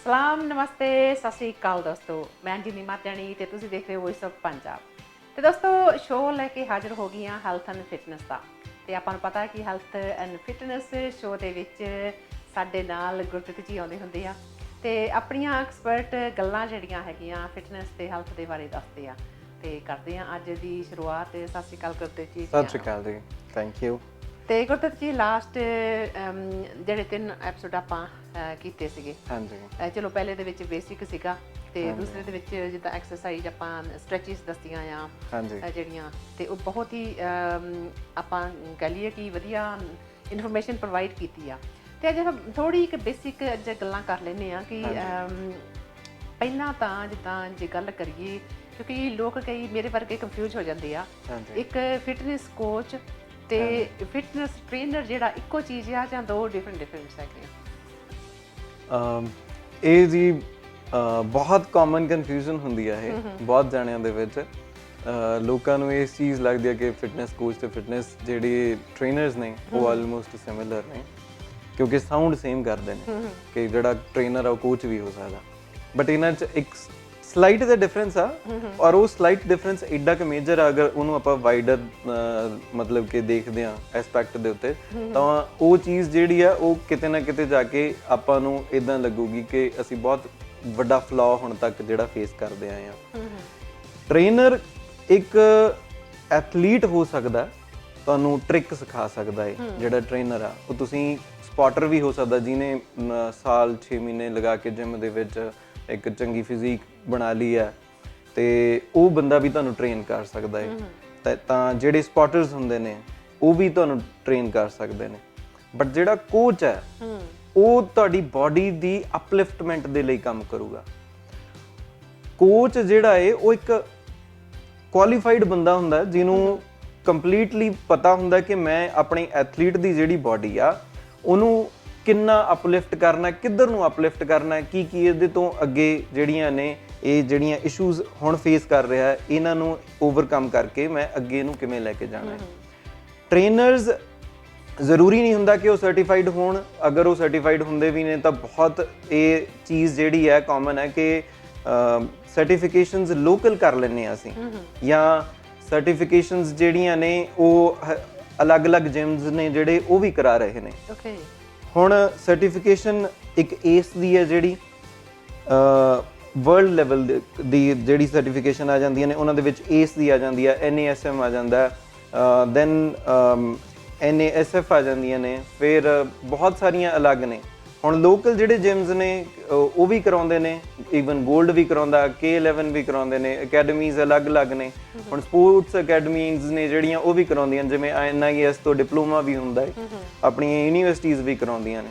ਸਲਾਮ ਨਮਸਤੇ ਸਤਿ ਸ਼੍ਰੀ ਅਕਾਲ ਦੋਸਤੋ, ਮੈਂ ਜਿਨੀ ਮਾਤਿਆਣੀ ਤੇ ਤੁਸੀਂ ਦੇਖ ਰਹੇ ਹੋ ਵੌਇਸ ਆਫ ਪੰਜਾਬ। ਤੇ ਦੋਸਤੋ ਸ਼ੋਅ ਲੈ ਕੇ ਹਾਜ਼ਰ ਹੋ ਗਈਆਂ ਹੈਲਥ ਐਂਡ ਫਿਟਨੈਸ ਦਾ। ਤੇ ਆਪਾਂ ਨੂੰ ਪਤਾ ਕਿ ਹੈਲਥ ਐਂਡ ਫਿਟਨੈਸ ਸ਼ੋਅ ਦੇ ਵਿੱਚ ਸਾਡੇ ਨਾਲ ਗੁਰਪ੍ਰੀਤ ਜੀ ਆਉਂਦੇ ਹੁੰਦੇ ਆ ਤੇ ਆਪਣੀਆਂ ਐਕਸਪਰਟ ਗੱਲਾਂ ਜਿਹੜੀਆਂ ਹੈਗੀਆਂ ਫਿਟਨੈਸ ਤੇ ਹੈਲਥ ਦੇ ਬਾਰੇ ਦੱਸਦੇ ਆ। ਤੇ ਕਰਦੇ ਆ ਅੱਜ ਦੀ ਸ਼ੁਰੂਆਤ। ਸਤਿ ਸ਼੍ਰੀ ਅਕਾਲ ਗੁਰਪ੍ਰੀਤ ਜੀ। ਸਤਿ ਸ਼੍ਰੀ ਅਕਾਲ ਜੀ, ਥੈਂਕ ਯੂ। ਤੇ ਗੁਰਪ੍ਰੀਤ ਜੀ ਲਾਸਟ ਜਿਹੜੇ 3 ਐਪੀਸੋਡ ਆਪਾਂ ਕੀਤੇ ਸੀਗੇ, ਹਾਂਜੀ ਚਲੋ ਪਹਿਲੇ ਦੇ ਵਿੱਚ ਬੇਸਿਕ ਸੀਗਾ ਤੇ ਦੂਸਰੇ ਦੇ ਵਿੱਚ ਜਿੱਦਾਂ ਐਕਸਰਸਾਈਜ਼ ਆਪਾਂ ਸਟ੍ਰੈਚਿਸ ਦੱਸੀਆਂ ਆ ਜਿਹੜੀਆਂ, ਤੇ ਉਹ ਬਹੁਤ ਹੀ ਆਪਾਂ ਕਹਿ ਲਈਏ ਕਿ ਵਧੀਆ ਇਨਫੋਰਮੇਸ਼ਨ ਪ੍ਰੋਵਾਈਡ ਕੀਤੀ ਆ। ਤੇ ਅੱਜ ਆਪਾਂ ਥੋੜ੍ਹੀ ਇੱਕ ਬੇਸਿਕ ਅੱਜ ਗੱਲਾਂ ਕਰ ਲੈਂਦੇ ਆ ਕਿ ਪਹਿਲਾਂ ਤਾਂ ਜਿੱਦਾਂ ਜੇ ਗੱਲ ਕਰੀਏ, ਕਿਉਂਕਿ ਲੋਕ ਕਈ ਮੇਰੇ ਵਰਗੇ ਕੰਫਿਊਜ਼ ਹੋ ਜਾਂਦੇ ਆ, ਇੱਕ ਫਿਟਨੈਸ ਕੋਚ ਤੇ ਫਿਟਨੈਸ ਟ੍ਰੇਨਰ ਜਿਹੜਾ ਇੱਕੋ ਚੀਜ਼ ਆ ਜਾਂ ਦੋ ਡਿਫਰੈਂਟ ਹੈਗੀਆਂ? ਇਹ ਜੀ ਬਹੁਤ ਕਾਮਨ ਕਨਫਿਊਜ਼ਨ ਹੁੰਦੀ ਆ ਇਹ ਬਹੁਤ ਜਾਣਿਆਂ ਦੇ ਵਿੱਚ। ਲੋਕਾਂ ਨੂੰ ਇਸ ਚੀਜ਼ ਲੱਗਦੀ ਹੈ ਕਿ ਫਿਟਨੈਸ ਕੋਚ ਤੇ ਫਿਟਨੈਸ ਜਿਹੜੇ ਟ੍ਰੇਨਰਸ ਨੇ ਉਹ ਆਲਮੋਸਟ ਸਿਮਿਲਰ ਨੇ, ਕਿਉਂਕਿ ਸਾਊਂਡ ਸੇਮ ਕਰਦੇ ਨੇ ਕਿ ਜਿਹੜਾ ਟ੍ਰੇਨਰ ਆ ਉਹ ਕੋਚ ਵੀ ਹੋ ਸਕਦਾ। ਬਟ ਇਹਨਾਂ 'ਚ ਇੱਕ ਸਲਾਈਟ ਦਾ ਡਿਫਰੈਂਸ ਆ, ਔਰ ਉਹ ਸਲਾਈਟ ਡਿਫਰੈਂਸ ਐਡਾ ਕਿ ਮੇਜਰ ਆ ਅਗਰ ਉਹਨੂੰ ਆਪਾਂ ਵਾਈਡਰ ਮਤਲਬ ਕਿ ਦੇਖਦੇ ਆ ਐਸਪੈਕਟ ਦੇ ਉੱਤੇ, ਤਾਂ ਉਹ ਚੀਜ਼ ਜਿਹੜੀ ਆ ਉਹ ਕਿਤੇ ਨਾ ਕਿਤੇ ਜਾ ਕੇ ਆਪਾਂ ਨੂੰ ਇਦਾਂ ਲੱਗੂਗੀ ਕਿ ਅਸੀਂ ਬਹੁਤ ਵੱਡਾ ਫਲॉ ਹੁਣ ਤੱਕ ਜਿਹੜਾ ਫੇਸ ਕਰਦੇ ਆਏ ਆ। ਟ੍ਰੇਨਰ ਇੱਕ ਐਥਲੀਟ ਹੋ ਸਕਦਾ, ਤੁਹਾਨੂੰ ਟ੍ਰਿਕ ਸਿਖਾ ਸਕਦਾ ਹੈ। ਜਿਹੜਾ ਟ੍ਰੇਨਰ ਆ ਉਹ ਤੁਸੀਂ ਸਪੋਟਰ ਵੀ ਹੋ ਸਕਦਾ, ਜਿਹਨੇ ਸਾਲ 6 ਮਹੀਨੇ ਲਗਾ ਕੇ ਜਿਮ ਦੇ ਵਿੱਚ ਇੱਕ ਚੰਗੀ ਫਿਜ਼ੀਕ ਬਣਾ ਲਈ ਹੈ, ਤੇ ਉਹ ਬੰਦਾ ਵੀ ਤੁਹਾਨੂੰ ਟ੍ਰੇਨ ਕਰ ਸਕਦਾ ਹੈ। ਤਾਂ ਜਿਹੜੇ ਸਪੋਟਰਸ ਹੁੰਦੇ ਨੇ ਉਹ ਵੀ ਤੁਹਾਨੂੰ ਟ੍ਰੇਨ ਕਰ ਸਕਦੇ ਨੇ। ਬਟ ਜਿਹੜਾ ਕੋਚ ਹੈ ਉਹ ਤੁਹਾਡੀ ਬਾਡੀ ਦੀ ਅਪਲਿਫਟਮੈਂਟ ਦੇ ਲਈ ਕੰਮ ਕਰੂਗਾ। ਕੋਚ ਜਿਹੜਾ ਹੈ ਉਹ ਇੱਕ ਕੁਆਲੀਫਾਈਡ ਬੰਦਾ ਹੁੰਦਾ ਜਿਹਨੂੰ ਕੰਪਲੀਟਲੀ ਪਤਾ ਹੁੰਦਾ ਕਿ ਮੈਂ ਆਪਣੀ ਐਥਲੀਟ ਦੀ ਜਿਹੜੀ ਬਾਡੀ ਆ ਉਹਨੂੰ ਕਿੰਨਾ ਅਪਲਿਫਟ ਕਰਨਾ, ਕਿੱਧਰ ਨੂੰ ਅਪਲਿਫਟ ਕਰਨਾ, ਕੀ ਇਹਦੇ ਤੋਂ ਅੱਗੇ ਜਿਹੜੀਆਂ ਨੇ ਇਹ ਜਿਹੜੀਆਂ ਇਸ਼ੂਜ਼ ਹੁਣ ਫੇਸ ਕਰ ਰਿਹਾ ਹੈ ਇਹਨਾਂ ਨੂੰ ਓਵਰਕਮ ਕਰਕੇ ਮੈਂ ਅੱਗੇ ਨੂੰ ਕਿਵੇਂ ਲੈ ਕੇ ਜਾਣਾ ਹੈ। ਟ੍ਰੇਨਰਸ ਜ਼ਰੂਰੀ ਨਹੀਂ ਹੁੰਦਾ ਕਿ ਉਹ ਸਰਟੀਫਾਈਡ ਹੋਣ, ਅਗਰ ਉਹ ਸਰਟੀਫਾਈਡ ਹੁੰਦੇ ਵੀ ਨੇ ਤਾਂ ਬਹੁਤ ਇਹ ਚੀਜ਼ ਜਿਹੜੀ ਹੈ ਕਾਮਨ ਹੈ ਕਿ ਸਰਟੀਫਿਕੇਸ਼ਨਸ ਲੋਕਲ ਕਰ ਲੈਂਦੇ ਹਾਂ ਅਸੀਂ, ਜਾਂ ਸਰਟੀਫਿਕੇਸ਼ਨਸ ਜਿਹੜੀਆਂ ਨੇ ਉਹ ਅਲੱਗ-ਅਲੱਗ ਜਿਮਸ ਨੇ ਜਿਹੜੇ ਉਹ ਵੀ ਕਰਾ ਰਹੇ ਨੇ। ਹੁਣ ਸਰਟੀਫਿਕੇਸ਼ਨ ਇੱਕ ਏਸ ਦੀ ਹੈ ਜਿਹੜੀ ਵਰਲਡ ਲੈਵਲ ਦੀ ਜਿਹੜੀ ਸਰਟੀਫਿਕੇਸ਼ਨ ਆ ਜਾਂਦੀਆਂ ਨੇ, ਉਹਨਾਂ ਦੇ ਵਿੱਚ ਏਸ ਦੀ ਆ ਜਾਂਦੀ ਹੈ, NASM ਆ ਜਾਂਦਾ, ਦੈਨ NASF ਆ ਜਾਂਦੀਆਂ ਨੇ, ਫਿਰ ਬਹੁਤ ਸਾਰੀਆਂ ਅਲੱਗ ਨੇ। ਹੁਣ ਲੋਕਲ ਜਿਹੜੇ ਜਿਮਸ ਨੇ ਉਹ ਵੀ ਕਰਾਉਂਦੇ ਨੇ, ਈਵਨ ਗੋਲਡ ਵੀ ਕਰਾਉਂਦਾ, K11 ਵੀ ਕਰਾਉਂਦੇ ਨੇ, ਅਕੈਡਮੀਜ਼ ਅਲੱਗ-ਅਲੱਗ ਨੇ। ਹੁਣ ਸਪੋਰਟਸ ਅਕੈਡਮੀਜ਼ ਨੇ ਜਿਹੜੀਆਂ ਉਹ ਵੀ ਕਰਾਉਂਦੀਆਂ, ਜਿਵੇਂ NIS ਤੋਂ ਡਿਪਲੋਮਾ ਵੀ ਹੁੰਦਾ ਹੈ, ਆਪਣੀਆਂ ਯੂਨੀਵਰਸਿਟੀਜ਼ ਵੀ ਕਰਾਉਂਦੀਆਂ ਨੇ।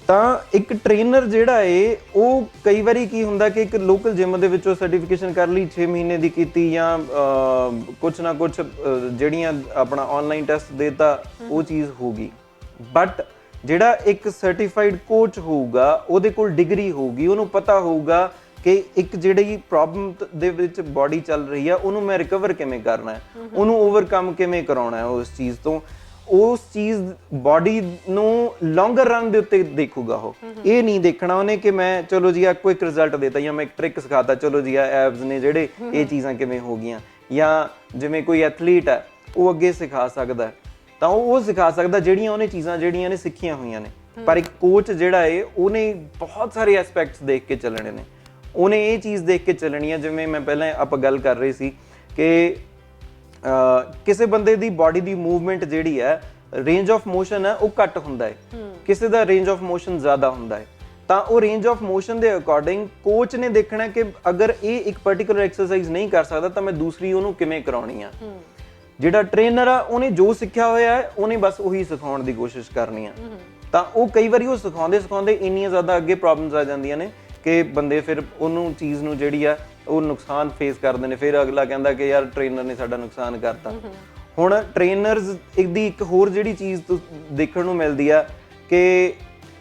ਤਾਂ ਇੱਕ ਟ੍ਰੇਨਰ ਜਿਹੜਾ ਏ ਉਹ ਕਈ ਵਾਰੀ ਕੀ ਹੁੰਦਾ ਕਿ ਇੱਕ ਲੋਕਲ ਜਿਮ ਦੇ ਵਿੱਚੋਂ ਸਰਟੀਫਿਕੇਸ਼ਨ ਕਰ ਲਈ 6 ਮਹੀਨੇ ਦੀ ਕੀਤੀ, ਜਾਂ ਕੁਛ ਨਾ ਕੁਛ ਜਿਹੜੀਆਂ ਆਪਣਾ ਆਨਲਾਈਨ ਟੈਸਟ ਦੇਤਾ, ਉਹ ਚੀਜ਼ ਹੋ ਗਈ। ਬਟ ਜਿਹੜਾ ਇੱਕ ਸਰਟੀਫਾਈਡ ਕੋਚ ਹੋਊਗਾ ਉਹਦੇ ਕੋਲ ਡਿਗਰੀ ਹੋਊਗੀ, ਉਹਨੂੰ ਪਤਾ ਹੋਊਗਾ ਕਿ ਇੱਕ ਜਿਹੜੀ ਪ੍ਰੋਬਲਮ ਦੇ ਵਿੱਚ ਬਾਡੀ ਚੱਲ ਰਹੀ ਆ ਉਹਨੂੰ ਮੈਂ ਰਿਕਵਰ ਕਿਵੇਂ ਕਰਨਾ ਹੈ, ਉਹਨੂੰ ਓਵਰਕਮ ਕਿਵੇਂ ਕਰਾਉਣਾ ਹੈ ਉਸ ਚੀਜ਼ ਤੋਂ। ਉਸ ਚੀਜ਼ ਬਾਡੀ ਨੂੰ ਲੌਂਗਰ ਰਨ ਦੇ ਉੱਤੇ ਦੇਖੂਗਾ। ਉਹ ਇਹ ਨਹੀਂ ਦੇਖਣਾ ਉਹਨੇ ਕਿ ਮੈਂ ਚਲੋ ਜੀ ਆ ਕੁਇਕ ਰਿਜ਼ਲਟ ਦੇਤਾ, ਜਾਂ ਮੈਂ ਇੱਕ ਟ੍ਰਿਕ ਸਿਖਾਤਾ, ਚਲੋ ਜੀ ਆ ਐਬਸ ਨੇ ਜਿਹੜੇ ਇਹ ਚੀਜ਼ਾਂ ਕਿਵੇਂ ਹੋ ਗਈਆਂ। ਜਾਂ ਜਿਵੇਂ ਕੋਈ ਐਥਲੀਟ ਹੈ ਉਹ ਅੱਗੇ ਸਿਖਾ ਸਕਦਾ, ਤਾਂ ਉਹ ਸਿਖਾ ਸਕਦਾ ਜਿਹੜੀਆਂ ਉਹਨੇ ਚੀਜ਼ਾਂ ਜਿਹੜੀਆਂ ਨੇ ਸਿੱਖੀਆਂ ਹੋਈਆਂ ਨੇ। ਪਰ ਇੱਕ ਕੋਚ ਜਿਹੜਾ ਏ ਉਹਨੇ ਬਹੁਤ ਸਾਰੇ ਐਸਪੈਕਟਸ ਦੇਖ ਕੇ ਚੱਲਣੇ ਨੇ, ਉਹਨੇ ਇਹ ਚੀਜ਼ ਦੇਖ ਕੇ ਚੱਲਣੀ ਹੈ। ਜਿਵੇਂ ਮੈਂ ਪਹਿਲਾਂ ਆਪਾਂ ਗੱਲ ਕਰ ਰਹੇ ਸੀ ਕਿ ਕਿਸੇ ਬੰਦੇ ਦੀ ਬਾਡੀ ਦੀ ਮੂਵਮੈਂਟ ਜਿਹੜੀ ਹੈ, ਰੇਂਜ ਆਫ ਮੋਸ਼ਨ ਹੈ ਉਹ ਘੱਟ ਹੁੰਦਾ ਹੈ, ਕਿਸੇ ਦਾ ਰੇਂਜ ਆਫ ਮੋਸ਼ਨ ਜ਼ਿਆਦਾ ਹੁੰਦਾ ਹੈ। ਤਾਂ ਉਹ ਰੇਂਜ ਆਫ ਮੋਸ਼ਨ ਦੇ ਅਕੋਰਡਿੰਗ ਕੋਚ ਨੇ ਦੇਖਣਾ ਕਿ ਅਗਰ ਇਹ ਇੱਕ ਪਾਰਟਿਕੂਲਰ ਐਕਸਰਸਾਈਜ਼ ਨਹੀਂ ਕਰ ਸਕਦਾ ਤਾਂ ਮੈਂ ਦੂਸਰੀ ਉਹਨੂੰ ਕਿਵੇਂ ਕਰਾਉਣੀ ਆ। ਜਿਹੜਾ ਟ੍ਰੇਨਰ ਆ ਉਹਨੇ ਜੋ ਸਿੱਖਿਆ ਹੋਇਆ ਹੈ ਉਹਨੇ ਬਸ ਉਹੀ ਸਿਖਾਉਣ ਦੀ ਕੋਸ਼ਿਸ਼ ਕਰਨੀ ਆ। ਤਾਂ ਉਹ ਕਈ ਵਾਰੀ ਉਹ ਸਿਖਾਉਂਦੇ ਇੰਨੀਆਂ ਜ਼ਿਆਦਾ ਅੱਗੇ ਪ੍ਰੋਬਲਮਸ ਆ ਜਾਂਦੀਆਂ ਨੇ ਕਿ ਬੰਦੇ ਫਿਰ ਉਹਨੂੰ ਚੀਜ਼ ਨੂੰ ਜਿਹੜੀ ਆ ਉਹ ਨੁਕਸਾਨ ਫੇਸ ਕਰਦੇ ਨੇ। ਫਿਰ ਅਗਲਾ ਕਹਿੰਦਾ ਕਿ ਯਾਰ ਟ੍ਰੇਨਰ ਨੇ ਸਾਡਾ ਨੁਕਸਾਨ ਕਰਤਾ। ਹੁਣ ਟ੍ਰੇਨਰਸ ਦੀ ਇੱਕ ਹੋਰ ਜਿਹੜੀ ਚੀਜ਼ ਦੇਖਣ ਨੂੰ ਮਿਲਦੀ ਆ ਕਿ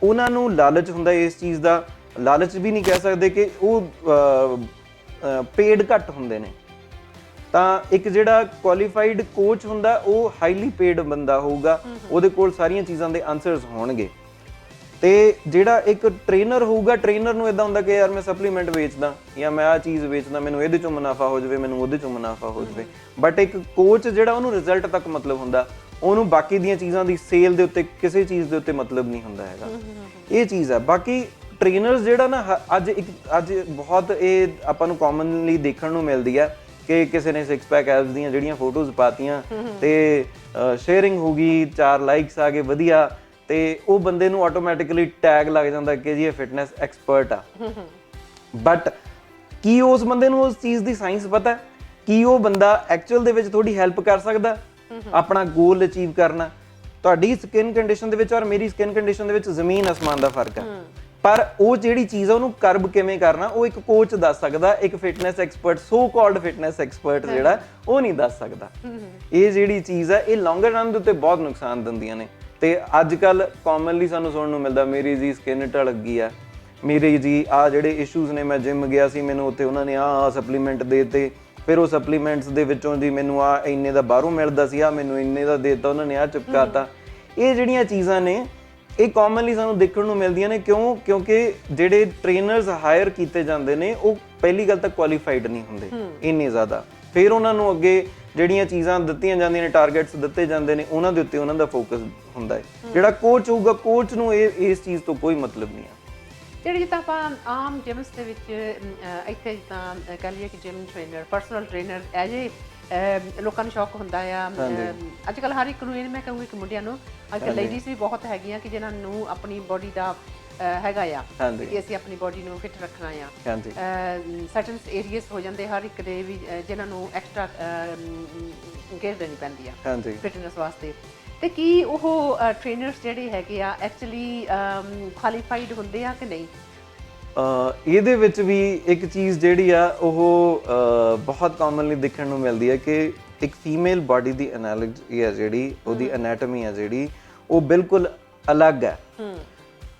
ਉਹਨਾਂ ਨੂੰ ਲਾਲਚ ਹੁੰਦਾ ਇਸ ਚੀਜ਼ ਦਾ, ਲਾਲਚ ਵੀ ਨਹੀਂ ਕਹਿ ਸਕਦੇ, ਕਿ ਉਹ ਪੇਡ ਘੱਟ ਹੁੰਦੇ ਨੇ। ਤਾਂ ਇੱਕ ਜਿਹੜਾ ਕੁਆਲੀਫਾਈਡ ਕੋਚ ਹੁੰਦਾ ਉਹ ਹਾਈਲੀ ਪੇਡ ਬੰਦਾ ਹੋਊਗਾ, ਉਹਦੇ ਕੋਲ ਸਾਰੀਆਂ ਚੀਜ਼ਾਂ ਦੇ ਆਨਸਰਸ ਹੋਣਗੇ। ਤੇ ਜਿਹੜਾ ਇੱਕ ਟ੍ਰੇਨਰ ਹੋਊਗਾ, ਟ੍ਰੇਨਰ ਨੂੰ ਇਦਾਂ ਹੁੰਦਾ ਕਿ ਯਾਰ ਮੈਂ ਸਪਲੀਮੈਂਟ ਵੇਚਦਾ ਜਾਂ ਮੈਂ ਆਹ ਚੀਜ਼ ਵੇਚਦਾ, ਮੈਨੂੰ ਇਹਦੇ ਚੋਂ ਮੁਨਾਫਾ ਹੋ ਜਾਵੇ, ਮੈਨੂੰ ਉਹਦੇ ਚੋਂ ਮੁਨਾਫਾ ਹੋ ਜਾਵੇ। ਬਟ ਇੱਕ ਕੋਚ ਜਿਹੜਾ ਉਹਨੂੰ ਰਿਜ਼ਲਟ ਤੱਕ ਮਤਲਬ ਹੁੰਦਾ, ਉਹਨੂੰ ਬਾਕੀ ਦੀਆਂ ਚੀਜ਼ਾਂ ਦੀ ਸੇਲ ਦੇ ਉੱਤੇ, ਕਿਸੇ ਚੀਜ਼ ਦੇ ਉੱਤੇ ਮਤਲਬ ਨਹੀਂ ਹੁੰਦਾ ਹੈਗਾ। ਇਹ ਚੀਜ਼ ਹੈ। ਬਾਕੀ ਟ੍ਰੇਨਰਸ ਜਿਹੜਾ ਨਾ ਅੱਜ ਬਹੁਤ ਇਹ ਆਪਾਂ ਨੂੰ ਕਾਮਨਲੀ ਦੇਖਣ ਨੂੰ ਮਿਲਦੀ ਹੈ ਕਿ ਕਿਸੇ ਨੇ 6 ਪੈਕ ਐਬਸ ਦੀਆਂ ਜਿਹੜੀਆਂ ਫੋਟੋਜ਼ ਪਾਤੀਆਂ ਤੇ ਸ਼ੇਅਰਿੰਗ ਹੋ ਗਈ, 4 ਲਾਈਕਸ ਆ ਗਏ, ਵਧੀਆ, ਤੇ ਉਹ ਬੰਦੇ ਨੂੰ ਆਟੋਮੈਟਿਕਲੀ ਟੈਗ ਲੱਗ ਜਾਂਦਾ ਕਿ ਜੀ ਇਹ ਫਿਟਨੈਸ ਐਕਸਪਰਟ ਆ। ਬਟ ਕੀ ਉਸ ਬੰਦੇ ਨੂੰ ਉਸ ਚੀਜ਼ ਦੀ ਸਾਇੰਸ ਪਤਾ ਹੈ? ਕੀ ਉਹ ਬੰਦਾ ਐਕਚੁਅਲ ਦੇ ਵਿੱਚ ਤੁਹਾਡੀ ਹੈਲਪ ਕਰ ਸਕਦਾ ਆਪਣਾ ਗੋਲ ਅਚੀਵ ਕਰਨਾ? ਤੁਹਾਡੀ ਸਕਿਨ ਕੰਡੀਸ਼ਨ ਦੇ ਵਿੱਚ ਔਰ ਮੇਰੀ ਸਕਿਨ ਕੰਡੀਸ਼ਨ ਦੇ ਵਿੱਚ ਜ਼ਮੀਨ ਅਸਮਾਨ ਦਾ ਫਰਕ ਹੈ। ਪਰ ਉਹ ਜਿਹੜੀ ਚੀਜ਼ ਆ ਉਹਨੂੰ ਕਰਬ ਕਿਵੇਂ ਕਰਨਾ ਉਹ ਇੱਕ ਕੋਚ ਦੱਸ ਸਕਦਾ, ਇੱਕ fitness expert, so called fitness expert ਜਿਹੜਾ ਉਹ ਨਹੀਂ ਦੱਸ ਸਕਦਾ। ਇਹ ਜਿਹੜੀ ਚੀਜ਼ ਆ ਇਹ ਲੌਂਗਰ ਰਨ ਦੇ ਉੱਤੇ ਬਹੁਤ ਨੁਕਸਾਨ ਦਿੰਦੀਆਂ ਨੇ। ਤੇ ਅੱਜ ਕੱਲ ਕਾਮਨਲੀ ਸਾਨੂੰ ਸੁਣਨ ਨੂੰ ਮਿਲਦਾ, ਮੇਰੀ ਜੀ ਸਕਿਨ ਢਲ ਗਈ ਆ, ਮੇਰੇ ਜੀ ਆ ਜਿਹੜੇ ਇਸ਼ੂਜ਼ ਨੇ, ਮੈਂ ਜਿਮ ਗਿਆ ਸੀ, ਮੈਨੂੰ ਉੱਥੇ ਉਹਨਾਂ ਨੇ ਆਹ ਸਪਲੀਮੈਂਟ ਦੇ ਦਿੱਤੇ, ਫਿਰ ਉਹ ਸਪਲੀਮੈਂਟਸ ਦੇ ਵਿੱਚੋਂ ਜੀ ਮੈਨੂੰ ਆ ਇੰਨੇ ਦਾ ਬਾਹਰੋਂ ਮਿਲਦਾ ਸੀ, ਆ ਮੈਨੂੰ ਇੰਨੇ ਦਾ ਦੇ ਦਿੱਤਾ ਉਹਨਾਂ ਨੇ, ਆ ਚਿਪਕਾਤਾ। ਇਹ ਜਿਹੜੀਆਂ ਚੀਜ਼ਾਂ ਨੇ ਇਹ ਕਾਮਨਲੀ ਸਾਨੂੰ ਦੇਖਣ ਨੂੰ ਮਿਲਦੀਆਂ ਨੇ। ਕਿਉਂਕਿ ਜਿਹੜੇ ਟ੍ਰੇਨਰਸ ਹਾਇਰ ਕੀਤੇ ਜਾਂਦੇ ਨੇ ਉਹ ਪਹਿਲੀ ਗੱਲ ਤਾਂ ਕੁਆਲੀਫਾਈਡ ਨਹੀਂ ਹੁੰਦੇ ਇੰਨੇ ਜ਼ਿਆਦਾ। ਫਿਰ ਉਹਨਾਂ ਨੂੰ ਅੱਗੇ ਜਿਹੜੀਆਂ ਚੀਜ਼ਾਂ ਦਿੱਤੀਆਂ ਜਾਂਦੀਆਂ ਨੇ, ਟਾਰਗੇਟਸ ਦਿੱਤੇ ਜਾਂਦੇ ਨੇ, ਉਹਨਾਂ ਦੇ ਉੱਤੇ ਉਹਨਾਂ ਦਾ ਫੋਕਸ ਹੁੰਦਾ ਹੈ। ਜਿਹੜਾ ਕੋਚ ਹੋਊਗਾ, ਕੋਚ ਨੂੰ ਇਸ ਚੀਜ਼ ਤੋਂ ਕੋਈ ਮਤਲਬ ਨਹੀਂ ਆ। ਜਿਹੜੀ ਜਿੱਦਾਂ ਆਪਾਂ ਆਮ ਜਿਮਸ ਦੇ ਵਿੱਚ ਇੱਥੇ ਜਿੱਦਾਂ ਕਹਿ ਲਈਏ ਕਿ gym trainer, personal trainer as a ਲੋਕਾਂ ਨੂੰ ਸ਼ੌਕ ਹੁੰਦਾ ਆ। ਅੱਜ ਕੱਲ੍ਹ ਹਰ ਇੱਕ ਨੂੰ, ਇਹ ਮੈਂ ਕਹੂੰਗੀ ਕਿ ਮੁੰਡਿਆਂ ਨੂੰ, ਅੱਜ ਕੱਲ੍ਹ ਲੇਡੀਜ਼ ਵੀ ਬਹੁਤ ਹੈਗੀਆਂ ਕਿ ਜਿਨ੍ਹਾਂ ਨੂੰ ਆਪਣੀ ਬੋਡੀ ਦਾ ਹੈਗਾ ਆ ਕਿ ਅਸੀਂ ਆਪਣੀ ਬੋਡੀ ਨੂੰ ਫਿਟ ਰੱਖਣਾ ਆ। ਸਰਟਨ ਏਰੀਆਸ ਹੋ ਜਾਂਦੇ ਹਰ ਇੱਕ ਦੇ ਵੀ ਜਿਨ੍ਹਾਂ ਨੂੰ ਐਕਸਟਰਾ ਕੇਅਰ ਦੇਣੀ ਪੈਂਦੀ ਆ ਫਿਟਨੈਸ ਵਾਸਤੇ। ਤੇ ਕੀ ਉਹ ਟ੍ਰੇਨਰਸ ਜਿਹੜੇ ਹੈਗੇ ਆ ਐਕਚੁਅਲੀ ਕੁਆਲੀਫਾਈਡ ਹੁੰਦੇ ਆ ਕਿ ਨਹੀਂ? ਇਹਦੇ ਵਿੱਚ ਵੀ ਇੱਕ ਚੀਜ਼ ਜਿਹੜੀ ਆ ਉਹ ਬਹੁਤ ਕਾਮਨਲੀ ਦੇਖਣ ਨੂੰ ਮਿਲਦੀ ਹੈ ਕਿ ਇੱਕ ਫੀਮੇਲ ਬਾਡੀ ਦੀ ਐਨਾਲੋਜੀ ਹੈ ਜਿਹੜੀ, ਉਹਦੀ ਐਨਾਟਮੀ ਹੈ ਜਿਹੜੀ, ਉਹ ਬਿਲਕੁਲ ਅਲੱਗ ਹੈ।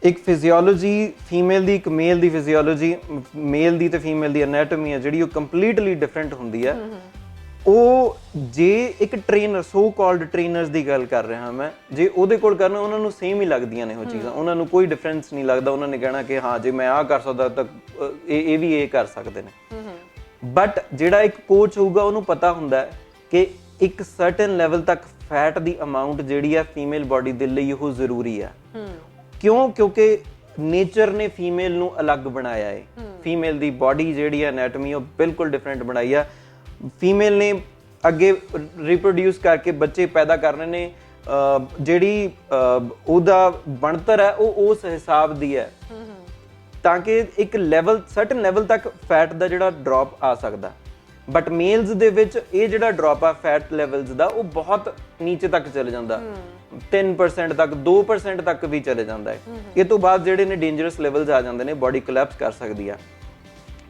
ਇੱਕ ਫਿਜ਼ੀਓਲੋਜੀ ਫੀਮੇਲ ਦੀ, ਇੱਕ ਮੇਲ ਦੀ ਫਿਜ਼ੀਓਲੋਜੀ, ਮੇਲ ਦੀ ਤੇ ਫੀਮੇਲ ਦੀ ਐਨਾਟਮੀ ਹੈ ਜਿਹੜੀ ਉਹ ਕੰਪਲੀਟਲੀ ਡਿਫਰੈਂਟ ਹੁੰਦੀ ਹੈ। ਉਹ ਜੇ ਇੱਕ ਟ੍ਰੇਨਰ, ਸੋ ਕਾਲਡ ਟ੍ਰੇਨਰਸ ਦੀ ਗੱਲ ਕਰ ਰਿਹਾ ਮੈਂ, ਜੇ ਉਹਦੇ ਕੋਲ ਕਰਨਾ, ਉਹਨਾਂ ਨੂੰ ਸੇਮ ਹੀ ਲੱਗਦੀਆਂ ਨੇ ਉਹ ਚੀਜ਼ਾਂ, ਉਹਨਾਂ ਨੂੰ ਕੋਈ ਡਿਫਰੈਂਸ ਨਹੀਂ ਲੱਗਦਾ। ਉਹਨਾਂ ਨੇ ਕਹਿਣਾ ਕਿ ਹਾਂ ਜੇ ਮੈਂ ਆਹ ਕਰ ਸਕਦਾ ਤਾਂ ਇਹ ਵੀ ਇਹ ਕਰ ਸਕਦੇ ਨੇ। ਬਟ ਜਿਹੜਾ ਇੱਕ ਕੋਚ ਹੋਊਗਾ ਉਹਨੂੰ ਪਤਾ ਹੁੰਦਾ ਹੈ ਕਿ ਇੱਕ ਸਰਟਨ ਲੈਵਲ ਤੱਕ ਫੈਟ ਦੀ ਅਮਾਊਂਟ ਜਿਹੜੀ ਆ ਫੀਮੇਲ ਬਾਡੀ ਦੇ ਲਈ ਉਹ ਜ਼ਰੂਰੀ ਆ। ਕਿਉਂਕਿ ਨੇਚਰ ਨੇ ਫੀਮੇਲ ਨੂੰ ਅਲੱਗ ਬਣਾਇਆ ਹੈ। ਫੀਮੇਲ ਦੀ ਬਾਡੀ ਜਿਹੜੀ ਆ ਐਨਾਟਮੀ ਉਹ ਬਿਲਕੁਲ ਡਿਫਰੈਂਟ ਬਣਾਈ ਆ। ਫੀਮੇਲ ਨੇ ਅੱਗੇ ਰੀਪਰੋਡਿਊਸ ਕਰਕੇ ਬੱਚੇ ਪੈਦਾ ਕਰਨੇ ਨੇ, ਜਿਹੜੀ ਉਹਦਾ ਬਣਤਰ ਹੈ ਉਹ ਉਸ ਹਿਸਾਬ ਦੀ ਹੈ ਤਾਂ ਕਿ ਇੱਕ ਲੈਵਲ, ਸਰਟਨ ਲੈਵਲ ਤੱਕ ਫੈਟ ਦਾ ਜਿਹੜਾ ਡ੍ਰੌਪ ਆ ਸਕਦਾ। ਬਟ ਮੇਲਸ ਦੇ ਵਿੱਚ ਇਹ ਜਿਹੜਾ ਡ੍ਰੌਪ ਆ ਫੈਟ ਲੈਵਲਸ ਦਾ ਉਹ ਬਹੁਤ ਨੀਚੇ ਤੱਕ ਚਲੇ ਜਾਂਦਾ, 3% ਤੱਕ, 2% ਤੱਕ ਵੀ ਚਲੇ ਜਾਂਦਾ ਹੈ। ਇਹ ਤੋਂ ਬਾਅਦ ਜਿਹੜੇ ਨੇ ਡੇਂਜਰਸ ਲੈਵਲਸ ਆ ਜਾਂਦੇ ਨੇ, ਬਾਡੀ ਕੋਲੈਪਸ ਕਰ ਸਕਦੀ ਆ।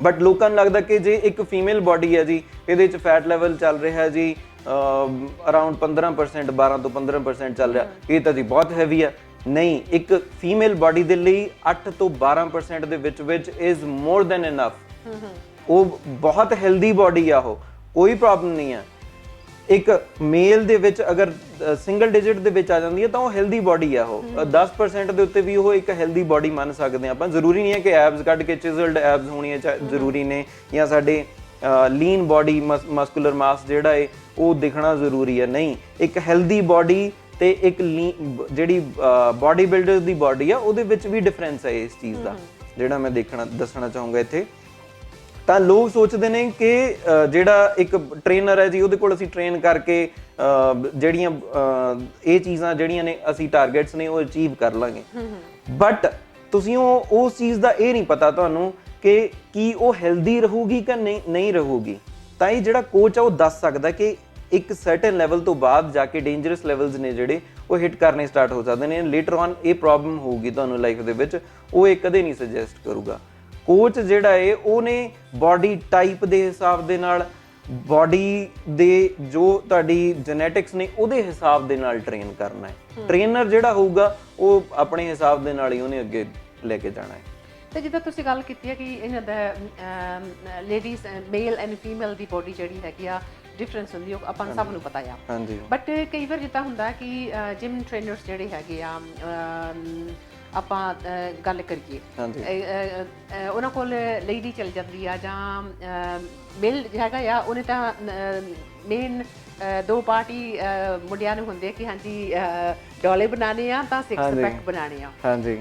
ਬਟ ਲੋਕਾਂ ਨੂੰ ਲੱਗਦਾ ਕਿ ਜੇ ਇੱਕ ਫੀਮੇਲ ਬਾਡੀ ਹੈ ਜੀ, ਇਹਦੇ ਵਿੱਚ ਫੈਟ ਲੈਵਲ ਚੱਲ ਰਿਹਾ ਹੈ ਜੀ ਅਰਾਊਂਡ 15%, 12 ਤੋਂ 15% ਚੱਲ ਰਿਹਾ, ਇਹ ਤਾਂ ਜੀ ਬਹੁਤ ਹੈਵੀ ਆ। ਨਹੀਂ, ਇੱਕ ਫੀਮੇਲ ਬਾਡੀ ਦੇ ਲਈ 8 ਤੋਂ 12% ਦੇ ਵਿੱਚ ਇਜ਼ ਮੋਰ ਦੈਨ ਇਨਫ। ਉਹ ਬਹੁਤ ਹੈਲਦੀ ਬਾਡੀ ਆ, ਉਹ ਕੋਈ ਪ੍ਰੋਬਲਮ ਨਹੀਂ ਆ। ਇੱਕ ਮੇਲ ਦੇ ਵਿੱਚ ਅਗਰ ਸਿੰਗਲ ਡਿਜਿਟ ਦੇ ਵਿੱਚ ਆ ਜਾਂਦੀ ਹੈ ਤਾਂ ਉਹ ਹੈਲਦੀ ਬਾਡੀ ਆ। ਉਹ 10% ਦੇ ਉੱਤੇ ਵੀ ਉਹ ਇੱਕ ਹੈਲਦੀ ਬਾਡੀ ਮੰਨ ਸਕਦੇ ਆਪਾਂ। ਜ਼ਰੂਰੀ ਨਹੀਂ ਹੈ ਕਿ ਐਬਸ ਕੱਢ ਕੇ ਚਿਜ਼ਲਡ ਐਬਸ ਹੋਣੀਆਂ ਜ਼ਰੂਰੀ ਨੇ, ਜਾਂ ਸਾਡੇ ਲੀਨ ਬਾਡੀ, ਮਸਕੂਲਰ ਮਾਸ ਜਿਹੜਾ ਹੈ ਉਹ ਦਿਖਣਾ ਜ਼ਰੂਰੀ ਹੈ। ਨਹੀਂ, ਇੱਕ ਹੈਲਦੀ ਬਾਡੀ ਤੇ ਇੱਕ ਜਿਹੜੀ ਬਾਡੀ ਬਿਲਡਰ ਦੀ ਬਾਡੀ ਆ ਉਹਦੇ ਵਿੱਚ ਵੀ ਡਿਫਰੈਂਸ ਹੈ ਇਸ ਚੀਜ਼ ਦਾ, ਜਿਹੜਾ ਮੈਂ ਦੱਸਣਾ ਚਾਹੂੰਗਾ ਇੱਥੇ। ਤਾਂ ਲੋਕ ਸੋਚਦੇ ਨੇ ਕਿ ਜਿਹੜਾ ਇੱਕ ਟ੍ਰੇਨਰ ਹੈ ਜੀ ਉਹਦੇ ਕੋਲ ਅਸੀਂ ਟ੍ਰੇਨ ਕਰਕੇ ਜਿਹੜੀਆਂ ਇਹ ਚੀਜ਼ਾਂ ਜਿਹੜੀਆਂ ਨੇ ਅਸੀਂ ਟਾਰਗੇਟਸ ਨੇ ਉਹ ਅਚੀਵ ਕਰ ਲਾਂਗੇ। ਬਟ ਤੁਸੀਂ ਉਸ ਚੀਜ਼ ਦਾ ਇਹ ਨਹੀਂ ਪਤਾ ਤੁਹਾਨੂੰ ਕਿ ਕੀ ਉਹ ਹੈਲਦੀ ਰਹੂਗੀ ਕਿ ਨਹੀਂ ਰਹੂਗੀ। ਤਾਂ ਇਹ ਜਿਹੜਾ ਕੋਚ ਆ ਉਹ ਦੱਸ ਸਕਦਾ ਕਿ ਇੱਕ ਸਰਟਨ ਲੈਵਲ ਤੋਂ ਬਾਅਦ ਜਾ ਕੇ ਡੇਂਜਰਸ ਲੈਵਲਸ ਨੇ ਜਿਹੜੇ ਉਹ ਹਿੱਟ ਕਰਨੇ ਸਟਾਰਟ ਹੋ ਸਕਦੇ ਨੇ। ਲੇਟਰ ਔਨ ਇਹ ਪ੍ਰੋਬਲਮ ਹੋਊਗੀ ਤੁਹਾਨੂੰ ਲਾਈਫ ਦੇ ਵਿੱਚ, ਉਹ ਇਹ ਕਦੇ ਨਹੀਂ ਸੁਜੈਸਟ ਕਰੂਗਾ। ਕੋਚ ਜਿਹੜਾ ਹੈ ਉਹਨੇ ਬਾਡੀ ਟਾਈਪ ਦੇ ਹਿਸਾਬ ਦੇ ਨਾਲ, ਬਾਡੀ ਦੇ ਜੋ ਤੁਹਾਡੀ ਜੈਨੇਟਿਕਸ ਨੇ ਉਹਦੇ ਹਿਸਾਬ ਦੇ ਨਾਲ ਟ੍ਰੇਨ ਕਰਨਾ ਹੈ। ਟ੍ਰੇਨਰ ਜਿਹੜਾ ਹੋਊਗਾ ਉਹ ਆਪਣੇ ਹਿਸਾਬ ਦੇ ਨਾਲ ਹੀ ਉਹਨੇ ਅੱਗੇ ਲੈ ਕੇ ਜਾਣਾ ਹੈ। ਤੇ ਜਿੱਦਾਂ ਤੁਸੀਂ ਗੱਲ ਕੀਤੀ ਹੈ ਕਿ ਇਹਨਾਂ ਦਾ ladies, male and female the body ਜਿਹੜੀ ਹੈਗੀ ਆ ਡਿਫਰੈਂਸ ਹੁੰਦੀ, ਉਹ ਆਪਾਂ ਨੂੰ ਸਭ ਨੂੰ ਪਤਾ ਆ। ਬਟ ਕਈ ਵਾਰ ਜਿੱਦਾਂ ਹੁੰਦਾ ਕਿ ਜਿਮ ਟ੍ਰੇਨਰਸ ਜਿਹੜੇ ਹੈਗੇ ਆ ਆਪਾਂ ਗੱਲ ਕਰੀਏ, ਉਹਨਾਂ ਕੋਲ ਲੇਡੀ ਚਲ ਜਾਂਦੀ ਆ ਜਾਂ ਮੇਲ ਹੈਗਾ ਆ, ਉਹਨੇ ਤਾਂ ਮੇਨ ਦੋ ਪਾਰਟੀ ਮੁੰਡਿਆਂ ਨੂੰ ਹੁੰਦੇ ਕਿ ਹਾਂਜੀ ਡੋਲੇ ਬਣਾਉਣੇ ਆ ਤਾਂ 6 ਪੈਕ ਬਣਾਉਣੇ ਆ,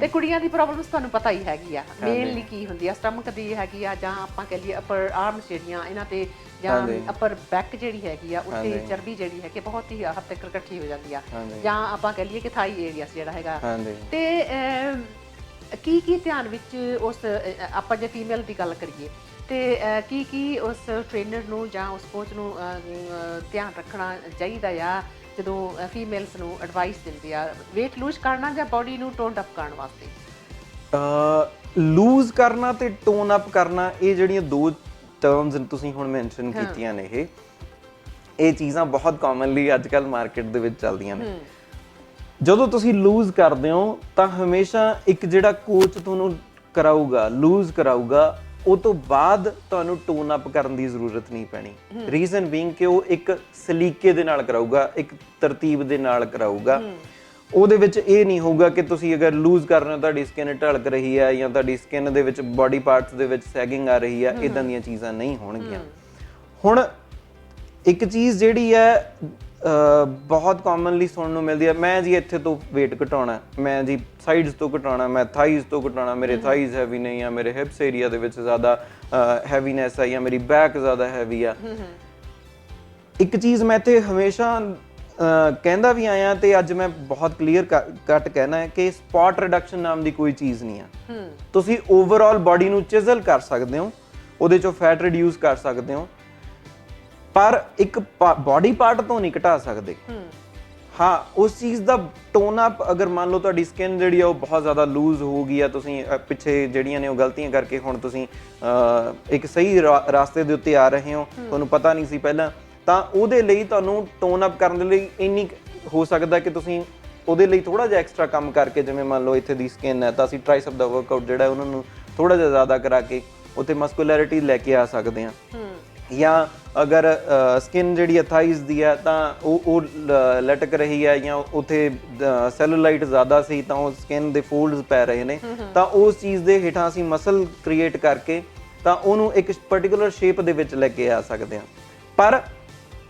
ਤੇ ਕੁੜੀਆਂ ਦੀ ਪ੍ਰੋਬਲਮਸ ਤੁਹਾਨੂੰ ਪਤਾ ਹੀ ਹੈਗੀ ਆ ਮੇਨਲੀ ਕੀ ਹੁੰਦੀ ਆ, ਸਟਮਕ ਦੀ ਹੈਗੀ ਆ, ਜਾਂ ਆਪਾਂ ਕਹਿ ਲਈਏ ਅਪਰ ਆਰਮਸ ਜਿਹੜੀਆਂ ਇਹਨਾਂ ਤੇ, ਜਾਂ ਅਪਰ ਬੈਕ ਜਿਹੜੀ ਹੈਗੀ ਆ ਉੱਤੇ ਚਰਬੀ ਜਿਹੜੀ ਹੈ ਕਿ ਬਹੁਤ ਹੀ ਹੱਦ ਤੱਕ ਇਕੱਠੀ ਹੋ ਜਾਂਦੀ ਆ, ਜਾਂ ਆਪਾਂ ਕਹਿ ਲਈਏ ਕਿ ਥਾਈ ਏਰੀਆ ਜਿਹੜਾ ਹੈਗਾ, ਤੇ ਕੀ ਧਿਆਨ ਵਿੱਚ ਉਸ ਆਪਾਂ ਜੇ ਫੀਮੇਲ ਦੀ ਗੱਲ ਕਰੀਏ ਤੇ ਕੀ ਉਸ ਟ੍ਰੇਨਰ ਨੂੰ ਜਾਂ ਉਸ ਕੋਚ ਨੂੰ ਧਿਆਨ ਰੱਖਣਾ ਚਾਹੀਦਾ ਆ ਜਦੋਂ ਫੀਮੇਲਸ ਨੂੰ ਐਡਵਾਈਸ ਦਿੰਦੇ ਆ weight lose ਕਰਨਾ ਜਾਂ ਬੋਡੀ ਨੂੰ ਟੋਨ ਅਪ ਕਰਨ ਵਾਸਤੇ? ਲੂਜ਼ ਕਰਨਾ ਤੇ ਟੋਨ ਅਪ ਕਰਨਾ, ਇਹ ਜਿਹੜੀਆਂ ਦੋ ਟਰਮਸ ਤੁਸੀਂ ਹੁਣ ਮੈਂਸ਼ਨ ਕੀਤੀਆਂ ਨੇ, ਇਹ ਚੀਜ਼ਾਂ ਬਹੁਤ ਕਾਮਨਲੀ ਅੱਜ ਕੱਲ੍ਹ ਮਾਰਕੀਟ ਦੇ ਵਿੱਚ ਚੱਲਦੀਆਂ ਨੇ। ਜਦੋਂ ਤੁਸੀਂ ਲੂਜ਼ ਕਰਦੇ ਹੋ ਤਾਂ ਹਮੇਸ਼ਾ ਇੱਕ ਜਿਹੜਾ ਕੋਚ ਤੁਹਾਨੂੰ ਕਰਾਊਗਾ, ਲੂਜ਼ ਕਰਾਊਗਾ, ਉਹ ਤੋਂ ਬਾਅਦ ਤੁਹਾਨੂੰ ਟੋਨ ਅਪ ਕਰਨ ਦੀ ਜ਼ਰੂਰਤ ਨਹੀਂ ਪੈਣੀ। ਰੀਜ਼ਨ ਬੀਇੰਗ ਕਿ ਉਹ ਇੱਕ ਸਲੀਕੇ ਦੇ ਨਾਲ ਕਰਾਊਗਾ, ਇੱਕ ਤਰਤੀਬ ਦੇ ਨਾਲ ਕਰਾਊਗਾ। ਉਹਦੇ ਵਿੱਚ ਇਹ ਨਹੀਂ ਹੋਊਗਾ ਕਿ ਤੁਸੀਂ ਅਗਰ ਲੂਜ਼ ਕਰ ਰਹੇ ਹੋ ਤੁਹਾਡੀ ਸਕਿਨ ਢਲਕ ਰਹੀ ਹੈ ਜਾਂ ਤੁਹਾਡੀ ਸਕਿਨ ਦੇ ਵਿੱਚ ਬਾਡੀ ਪਾਰਟਸ ਦੇ ਵਿੱਚ ਸੈਗਿੰਗ ਆ ਰਹੀ ਹੈ, ਇਦਾਂ ਦੀਆਂ ਚੀਜ਼ਾਂ ਨਹੀਂ ਹੋਣਗੀਆਂ। ਹੁਣ ਇੱਕ ਚੀਜ਼ ਜਿਹੜੀ ਹੈ ਬਹੁਤ ਕਾਮਨਲੀ ਸੁਣਨ ਨੂੰ ਮਿਲਦੀ ਹੈ, ਮੈਂ ਜੀ ਇੱਥੇ ਤੋਂ weight ਘਟਾਉਣਾ, ਮੈਂ ਜੀ ਸਾਈਡਸ ਤੋਂ ਘਟਾਉਣਾ, ਮੈਂ ਥਾਈਜ਼ ਤੋਂ ਘਟਾਉਣਾ, ਮੇਰੇ ਥਾਈਜ਼ ਹੈਵੀ ਨਹੀਂ ਆ, ਮੇਰੇ ਹਿਪਸ ਏਰੀਆ ਦੇ ਵਿੱਚ ਜ਼ਿਆਦਾ ਹੈਵੀਨੈਸ ਆ, ਜਾਂ ਮੇਰੀ ਬੈਕ ਜ਼ਿਆਦਾ ਹੈਵੀ ਆ। ਇੱਕ ਚੀਜ਼ ਮੈਂ ਤੇ ਹਮੇਸ਼ਾ ਕਹਿੰਦਾ ਵੀ ਆਇਆ ਤੇ ਅੱਜ ਮੈਂ ਬਹੁਤ ਕਲੀਅਰ ਕੱਟ ਕਹਿਣਾ ਹੈ ਕਿ ਸਪੌਟ ਰਿਡਕਸ਼ਨ ਨਾਮ ਦੀ ਕੋਈ ਚੀਜ਼ ਨਹੀਂ ਆ। ਤੁਸੀਂ ਓਵਰਆਲ ਬਾਡੀ ਨੂੰ ਚਿਜ਼ਲ ਕਰ ਸਕਦੇ ਹੋ, ਉਹਦੇ ਚੋਂ ਫੈਟ ਰਿਡਿਊਸ ਕਰ ਸਕਦੇ ਹੋ, ਪਰ ਇੱਕ ਬਾਡੀ ਪਾਰਟ ਤੋਂ ਨਹੀਂ ਘਟਾ ਸਕਦੇ। ਹਾਂ, ਉਸ ਚੀਜ਼ ਦਾ ਟੋਨ ਅਪ, ਅਗਰ ਮੰਨ ਲਓ ਤੁਹਾਡੀ ਸਕਿਨ ਜਿਹੜੀ ਆ ਉਹ ਬਹੁਤ ਜ਼ਿਆਦਾ ਲੂਜ਼ ਹੋ ਗਈ ਆ, ਤੁਸੀਂ ਪਿੱਛੇ ਜਿਹੜੀਆਂ ਨੇ ਉਹ ਗਲਤੀਆਂ ਕਰਕੇ ਹੁਣ ਤੁਸੀਂ ਇੱਕ ਸਹੀ ਰਾਸਤੇ ਦੇ ਉੱਤੇ ਆ ਰਹੇ ਹੋ, ਤੁਹਾਨੂੰ ਪਤਾ ਨਹੀਂ ਸੀ ਪਹਿਲਾਂ, ਤਾਂ ਉਹਦੇ ਲਈ ਤੁਹਾਨੂੰ ਟੋਨ ਅਪ ਕਰਨ ਦੇ ਲਈ ਇੰਨੀ ਹੋ ਸਕਦਾ ਕਿ ਤੁਸੀਂ ਉਹਦੇ ਲਈ ਥੋੜਾ ਜਿਹਾ ਐਕਸਟਰਾ ਕੰਮ ਕਰਕੇ, ਜਿਵੇਂ ਮੰਨ ਲਓ ਇੱਥੇ ਦੀ ਸਕਿਨ ਹੈ ਤਾਂ ਅਸੀਂ ਟ੍ਰਾਈਸੈਪ ਦਾ ਵਰਕਆਊਟ ਜਿਹੜਾ ਉਹਨਾਂ ਨੂੰ ਥੋੜਾ ਜਿਹਾ ਜ਼ਿਆਦਾ ਕਰਾ ਕੇ ਉੱਥੇ ਮਸਕੂਲੈਰਿਟੀ ਲੈ ਕੇ ਆ ਸਕਦੇ ਹਾਂ। ਜਾਂ ਅਗਰ ਸਕਿਨ ਜਿਹੜੀ ਥਾਈਜ਼ ਦੀ ਹੈ ਤਾਂ ਉਹ ਲਟਕ ਰਹੀ ਹੈ, ਜਾਂ ਉੱਥੇ ਸੈਲੂਲਾਈਟ ਜ਼ਿਆਦਾ ਸੀ ਤਾਂ ਉਹ ਸਕਿਨ ਦੇ ਫੋਲਡਸ ਪੈ ਰਹੇ ਨੇ, ਤਾਂ ਉਸ ਚੀਜ਼ ਦੇ ਹੇਠਾਂ ਅਸੀਂ ਮਸਲ ਕ੍ਰੀਏਟ ਕਰਕੇ ਤਾਂ ਉਹਨੂੰ ਇੱਕ ਪਰਟੀਕੂਲਰ ਸ਼ੇਪ ਦੇ ਵਿੱਚ ਲੈ ਕੇ ਆ ਸਕਦੇ ਹਾਂ। ਪਰ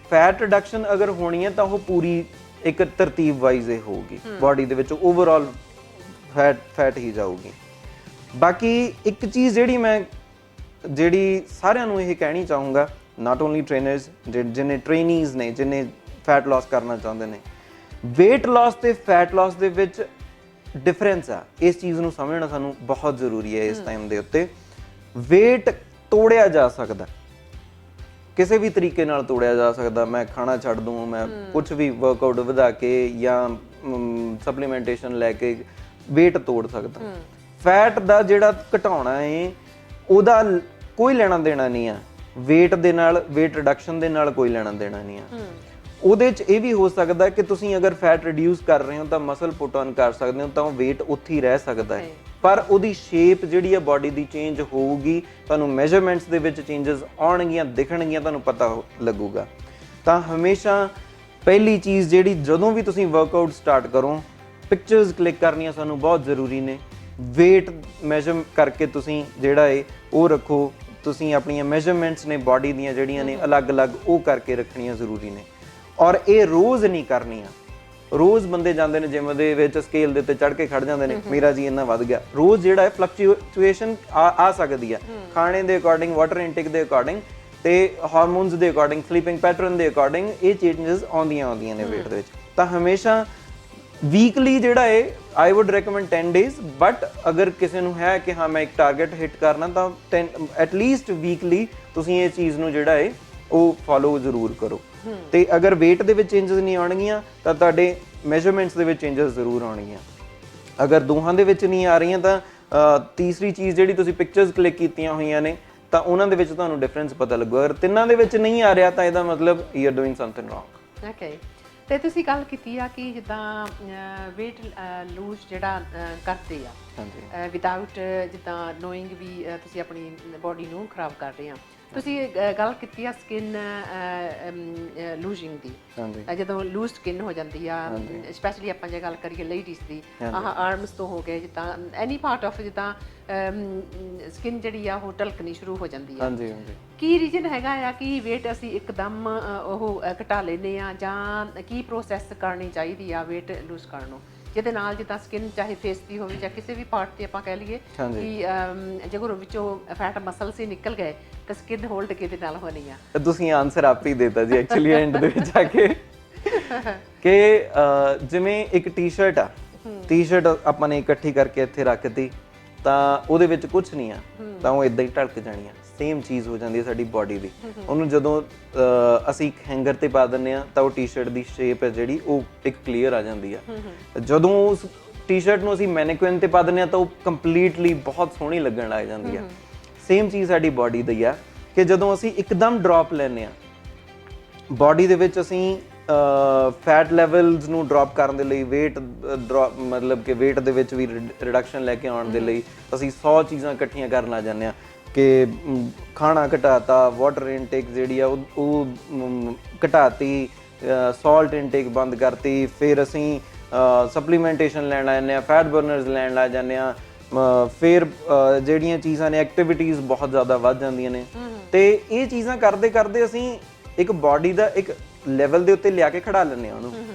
ਫੈਟ ਰਿਡਕਸ਼ਨ ਅਗਰ ਹੋਣੀ ਹੈ ਤਾਂ ਉਹ ਪੂਰੀ ਇੱਕ ਤਰਤੀਬ ਵਾਈਜ਼ ਹੀ ਹੋਊਗੀ, ਬਾਡੀ ਦੇ ਵਿੱਚ ਓਵਰਆਲ ਫੈਟ ਹੀ ਜਾਊਗੀ। ਬਾਕੀ ਇੱਕ ਚੀਜ਼ ਜਿਹੜੀ ਸਾਰਿਆਂ ਨੂੰ ਇਹ ਕਹਿਣੀ ਚਾਹੂੰਗਾ, ਨਾਟ ਓਨਲੀ ਟ੍ਰੇਨਰਸ, ਜਿਹਨੇ ਟ੍ਰੇਨੀਜ਼ ਨੇ, ਜਿਹਨੇ ਫੈਟ ਲਾਸ ਕਰਨਾ ਚਾਹੁੰਦੇ ਨੇ, weight loss ਤੇ ਫੈਟ ਲਾਸ ਦੇ ਵਿੱਚ ਡਿਫਰੈਂਸ ਆ। ਇਸ ਚੀਜ਼ ਨੂੰ ਸਮਝਣਾ ਸਾਨੂੰ ਬਹੁਤ ਜ਼ਰੂਰੀ ਹੈ ਇਸ ਟਾਈਮ ਦੇ ਉੱਤੇ। weight ਤੋੜਿਆ ਜਾ ਸਕਦਾ, ਕਿਸੇ ਵੀ ਤਰੀਕੇ ਨਾਲ ਤੋੜਿਆ ਜਾ ਸਕਦਾ। ਮੈਂ ਖਾਣਾ ਛੱਡ ਦੂੰ, ਮੈਂ ਕੁਝ ਵੀ ਵਰਕਆਊਟ ਵਧਾ ਕੇ ਜਾਂ ਸਪਲੀਮੈਂਟੇਸ਼ਨ ਲੈ ਕੇ weight ਤੋੜ ਸਕਦਾ। ਫੈਟ ਦਾ ਜਿਹੜਾ ਘਟਾਉਣਾ ਹੈ ਉਹਦਾ ਕੋਈ ਲੈਣਾ ਦੇਣਾ ਨਹੀਂ ਆ weight ਦੇ ਨਾਲ, weight ਰਿਡਕਸ਼ਨ ਦੇ ਨਾਲ ਕੋਈ ਲੈਣਾ ਦੇਣਾ ਨਹੀਂ ਆ। ਉਹਦੇ 'ਚ ਇਹ ਵੀ ਹੋ ਸਕਦਾ ਕਿ ਤੁਸੀਂ ਅਗਰ ਫੈਟ ਰਿਡਿਊਸ ਕਰ ਰਹੇ ਹੋ ਤਾਂ ਮਸਲ ਪੁੱਟ ਔਨ ਕਰ ਸਕਦੇ ਹੋ, ਤਾਂ ਉਹ weight ਉੱਥੇ ਹੀ ਰਹਿ ਸਕਦਾ ਹੈ, ਪਰ ਉਹਦੀ ਸ਼ੇਪ ਜਿਹੜੀ ਆ ਬਾਡੀ ਦੀ ਚੇਂਜ ਹੋਊਗੀ, ਤੁਹਾਨੂੰ ਮੈਜ਼ਰਮੈਂਟਸ ਦੇ ਵਿੱਚ ਚੇਂਜਸ ਆਉਣਗੀਆਂ, ਦਿਖਣਗੀਆਂ, ਤੁਹਾਨੂੰ ਪਤਾ ਲੱਗੂਗਾ। ਤਾਂ ਹਮੇਸ਼ਾ ਪਹਿਲੀ ਚੀਜ਼ ਜਿਹੜੀ, ਜਦੋਂ ਵੀ ਤੁਸੀਂ ਵਰਕਆਊਟ ਸਟਾਰਟ ਕਰੋ, ਪਿਕਚਰਸ ਕਲਿੱਕ ਕਰਨੀਆਂ ਸਾਨੂੰ ਬਹੁਤ ਜ਼ਰੂਰੀ ਨੇ। weight ਮੈਜ਼ਰ ਕਰਕੇ ਤੁਸੀਂ ਜਿਹੜਾ ਹੈ ਉਹ ਰੱਖੋ, ਤੁਸੀਂ ਆਪਣੀਆਂ ਮੈਜ਼ਰਮੈਂਟਸ ਨੇ ਬਾਡੀ ਦੀਆਂ ਜਿਹੜੀਆਂ ਨੇ ਅਲੱਗ-ਅਲੱਗ, ਉਹ ਕਰਕੇ ਰੱਖਣੀਆਂ ਜ਼ਰੂਰੀ ਨੇ। ਔਰ ਇਹ ਰੋਜ਼ ਨਹੀਂ ਕਰਨੀਆਂ। ਰੋਜ਼ ਬੰਦੇ ਜਾਂਦੇ ਨੇ ਜਿਮ ਦੇ ਵਿੱਚ, ਸਕੇਲ ਦੇ ਉੱਤੇ ਚੜ੍ਹ ਕੇ ਖੜ ਜਾਂਦੇ ਨੇ, ਮੇਰਾ ਜੀ ਇੰਨਾ ਵੱਧ ਗਿਆ। ਰੋਜ਼ ਜਿਹੜਾ ਹੈ ਫਲਕਚੁਏਸ਼ਨ ਆ ਸਕਦੀ ਆ, ਖਾਣੇ ਦੇ ਅਕੋਰਡਿੰਗ, ਵਾਟਰ ਇਨਟੇਕ ਦੇ ਅਕੋਰਡਿੰਗ ਤੇ ਹਾਰਮੋਨਸ ਦੇ ਅਕੋਰਡਿੰਗ, ਸਲੀਪਿੰਗ ਪੈਟਰਨ ਦੇ ਅਕੋਰਡਿੰਗ ਇਹ ਚੇਂਜਸ ਆਉਂਦੀਆਂ ਨੇ weight ਦੇ ਵਿੱਚ। ਤਾਂ ਹਮੇਸ਼ਾ ਵੀਕਲੀ ਜਿਹੜਾ ਹੈ ਆਈ ਵੁੱਡ ਰეკਮੈਂਡ 10 days, ਬਟ ਅਗਰ ਕਿਸੇ ਨੂੰ ਹੈ ਕਿ ਹਾਂ ਮੈਂ ਇੱਕ ਟਾਰਗੇਟ ਹਿੱਟ ਕਰਨਾ ਤਾਂ ਐਟਲੀਸਟ ਵੀਕਲੀ ਤੁਸੀਂ ਇਹ ਚੀਜ਼ ਨੂੰ ਜਿਹੜਾ ਹੈ ਉਹ ਫੋਲੋ ਜ਼ਰੂਰ ਕਰੋ। ਤੇ ਅਗਰ weight ਦੇ ਵਿੱਚ ਚੇਂਜਸ ਨਹੀਂ ਆਉਣਗੀਆਂ ਤਾਂ ਤੁਹਾਡੇ ਮੈਜ਼ਰਮੈਂਟਸ ਦੇ ਵਿੱਚ ਚੇਂਜਸ ਜ਼ਰੂਰ ਆਉਣਗੀਆਂ। ਅਗਰ ਦੋਹਾਂ ਦੇ ਵਿੱਚ ਨਹੀਂ ਆ ਰਹੀਆਂ ਤਾਂ ਤੀਸਰੀ ਚੀਜ਼ ਜਿਹੜੀ ਤੁਸੀਂ ਪਿਕਚਰਸ ਕਲਿੱਕ ਕੀਤੀਆਂ ਹੋਈਆਂ ਨੇ ਤਾਂ ਉਹਨਾਂ ਦੇ ਵਿੱਚ ਤੁਹਾਨੂੰ ਡਿਫਰੈਂਸ ਪਤਾ ਲੱਗੂ। ਅਗਰ ਤਿੰਨਾਂ ਦੇ ਵਿੱਚ ਨਹੀਂ ਆ ਰਿਹਾ ਤਾਂ ਇਹਦਾ ਮਤਲਬ you are doing something wrong. Okay, ਤੇ ਤੁਸੀਂ ਗੱਲ ਕੀਤੀ ਆ ਕਿ ਜਿੱਦਾਂ weight lose ਜਿਹੜਾ ਕਰਦੇ ਆ ਵਿਦਆਊਟ ਜਿੱਦਾਂ ਨੋਇੰਗ ਵੀ ਤੁਸੀਂ ਆਪਣੀ ਬਾਡੀ ਨੂੰ ਖਰਾਬ ਕਰ ਰਹੇ ਆ, ਤੁਸੀਂ ਗੱਲ ਕੀਤੀ ਆ ਸਕਿਨ ਲੂਜ਼ਿੰਗ ਦੀ, ਜਦੋਂ ਲੂਜ਼ ਸਕਿਨ ਹੋ ਜਾਂਦੀ ਆ, ਸਪੈਸ਼ਲੀ ਆਪਾਂ ਜੇ ਗੱਲ ਕਰੀਏ ਲੇਡੀਜ਼ ਦੀ, ਆਹ ਆਰਮਸ ਤੋਂ ਹੋ ਗਏ, ਜਿੱਦਾਂ ਐਨੀ ਪਾਰਟ ਆਫ ਜਿੱਦਾਂ ਸਕਿਨ ਜਿਹੜੀ ਆ ਉਹ ਢਲਕਣੀ ਸ਼ੁਰੂ ਹੋ ਜਾਂਦੀ ਆ। ਕੀ ਰੀਜ਼ਨ ਹੈਗਾ ਆ ਕਿ ਵੇਟ ਅਸੀਂ ਇੱਕਦਮ ਉਹ ਘਟਾ ਲੈਂਦੇ ਆ, ਜਾਂ ਕੀ ਪ੍ਰੋਸੈਸ ਕਰਨੀ ਚਾਹੀਦੀ ਆ ਵੇਟ ਲੂਜ਼ ਕਰਨ ਨੂੰ, ਜਿਹਦੇ ਨਾਲ ਜਿੱਦਾਂ ਸਕਿਨ ਚਾਹੇ ਫੇਸ ਦੀ ਹੋਵੇ ਜਾਂ ਕਿਸੇ ਵੀ ਪਾਰਟ 'ਤੇ ਆਪਾਂ ਕਹਿ ਲਈਏ ਕਿ ਜੇ ਘਰੋਂ ਵਿੱਚੋਂ ਫੈਟ ਮਸਲਸ ਹੀ ਨਿਕਲ ਗਏ ਤਾਂ ਸਕਿਨ ਹੋਲਡ ਕਿਹਦੇ ਨਾਲ ਹੋਣੀ ਆ? ਤੁਸੀਂ ਆਨਸਰ ਆਪ ਹੀ ਦੇਤਾ ਜੀ ਐਕਚੁਅਲੀ ਐਂਡ ਦੇ ਵਿੱਚ ਆ ਕੇ, ਕਿ ਜਿਵੇਂ ਇੱਕ ਟੀ-ਸ਼ਰਟ ਆ, ਟੀ-ਸ਼ਰਟ ਆਪਾਂ ਨੇ ਇਕੱਠੀ ਕਰਕੇ ਇੱਥੇ ਰੱਖਤੀ ਤਾਂ ਉਹਦੇ ਵਿੱਚ ਕੁਝ ਨਹੀਂ ਆ, ਤਾਂ ਉਹ ਇਦਾਂ ਹੀ ਢਲਕ ਜਾਣੀ ਆ। ਸੇਮ ਚੀਜ਼ ਹੋ ਜਾਂਦੀ ਹੈ ਸਾਡੀ ਬਾਡੀ ਦੀ। ਉਹਨੂੰ ਜਦੋਂ ਅਸੀਂ ਹੈਂਗਰ ਤੇ ਪਾ ਦਿੰਦੇ ਆ ਤਾਂ ਉਹ ਟੀ-ਸ਼ਰਟ ਦੀ ਸ਼ੇਪ ਹੈ ਜਿਹੜੀ ਉਹ ਇੱਕ ਕਲੀਅਰ ਆ ਜਾਂਦੀ ਆ। ਜਦੋਂ ਉਸ ਟੀ-ਸ਼ਰਟ ਨੂੰ ਅਸੀਂ ਮੈਨੀਕੁਇਨ ਤੇ ਪਾ ਦਿੰਦੇ ਆ ਤਾਂ ਉਹ ਕੰਪਲੀਟਲੀ ਬਹੁਤ ਸੋਹਣੀ ਲੱਗਣ ਲੱਗ ਜਾਂਦੀ ਆ। ਸੇਮ ਚੀਜ਼ ਸਾਡੀ ਬਾਡੀ ਦੀ ਆ ਕਿ ਜਦੋਂ ਅਸੀਂ ਇੱਕਦਮ ਡ੍ਰੌਪ ਲੈਂਦੇ ਆ ਬਾਡੀ ਦੇ ਵਿੱਚ, ਅਸੀਂ ਫੈਟ ਲੈਵਲਸ ਨੂੰ ਡ੍ਰੌਪ ਕਰਨ ਦੇ ਲਈ, weight ਡ੍ਰੌਪ ਮਤਲਬ ਕਿ weight ਦੇ ਵਿੱਚ ਵੀ ਰਿਡਕਸ਼ਨ ਲੈ ਕੇ ਆਉਣ ਦੇ ਲਈ ਅਸੀਂ 100 ਚੀਜ਼ਾਂ ਇਕੱਠੀਆਂ ਕਰਨ ਲੱਗ ਜਾਂਦੇ ਆ ਕਿ ਖਾਣਾ ਘਟਾਤਾ, ਵਾਟਰ ਇਨਟੇਕ ਜਿਹੜੀ ਆ ਉਹ ਘਟਾਤੀ, ਸਾਲਟ ਇਨਟੇਕ ਬੰਦ ਕਰਤੀ, ਫਿਰ ਅਸੀਂ ਸਪਲੀਮੈਂਟੇਸ਼ਨ ਲੈਣ ਆ ਜਾਂਦੇ ਆ, ਫੈਟ ਬਰਨਰਸ ਲੈਣ ਲੱਗ ਜਾਂਦੇ ਆ, ਫਿਰ ਜਿਹੜੀਆਂ ਚੀਜ਼ਾਂ ਨੇ ਐਕਟੀਵਿਟੀਜ਼ ਬਹੁਤ ਜ਼ਿਆਦਾ ਵੱਧ ਜਾਂਦੀਆਂ ਨੇ। ਤੇ ਇਹ ਚੀਜ਼ਾਂ ਕਰਦੇ ਕਰਦੇ ਅਸੀਂ ਇੱਕ ਬਾਡੀ ਦਾ ਇੱਕ ਲੈਵਲ ਦੇ ਉੱਤੇ ਲਿਆ ਕੇ ਖੜਾ ਲੈਂਦੇ ਆ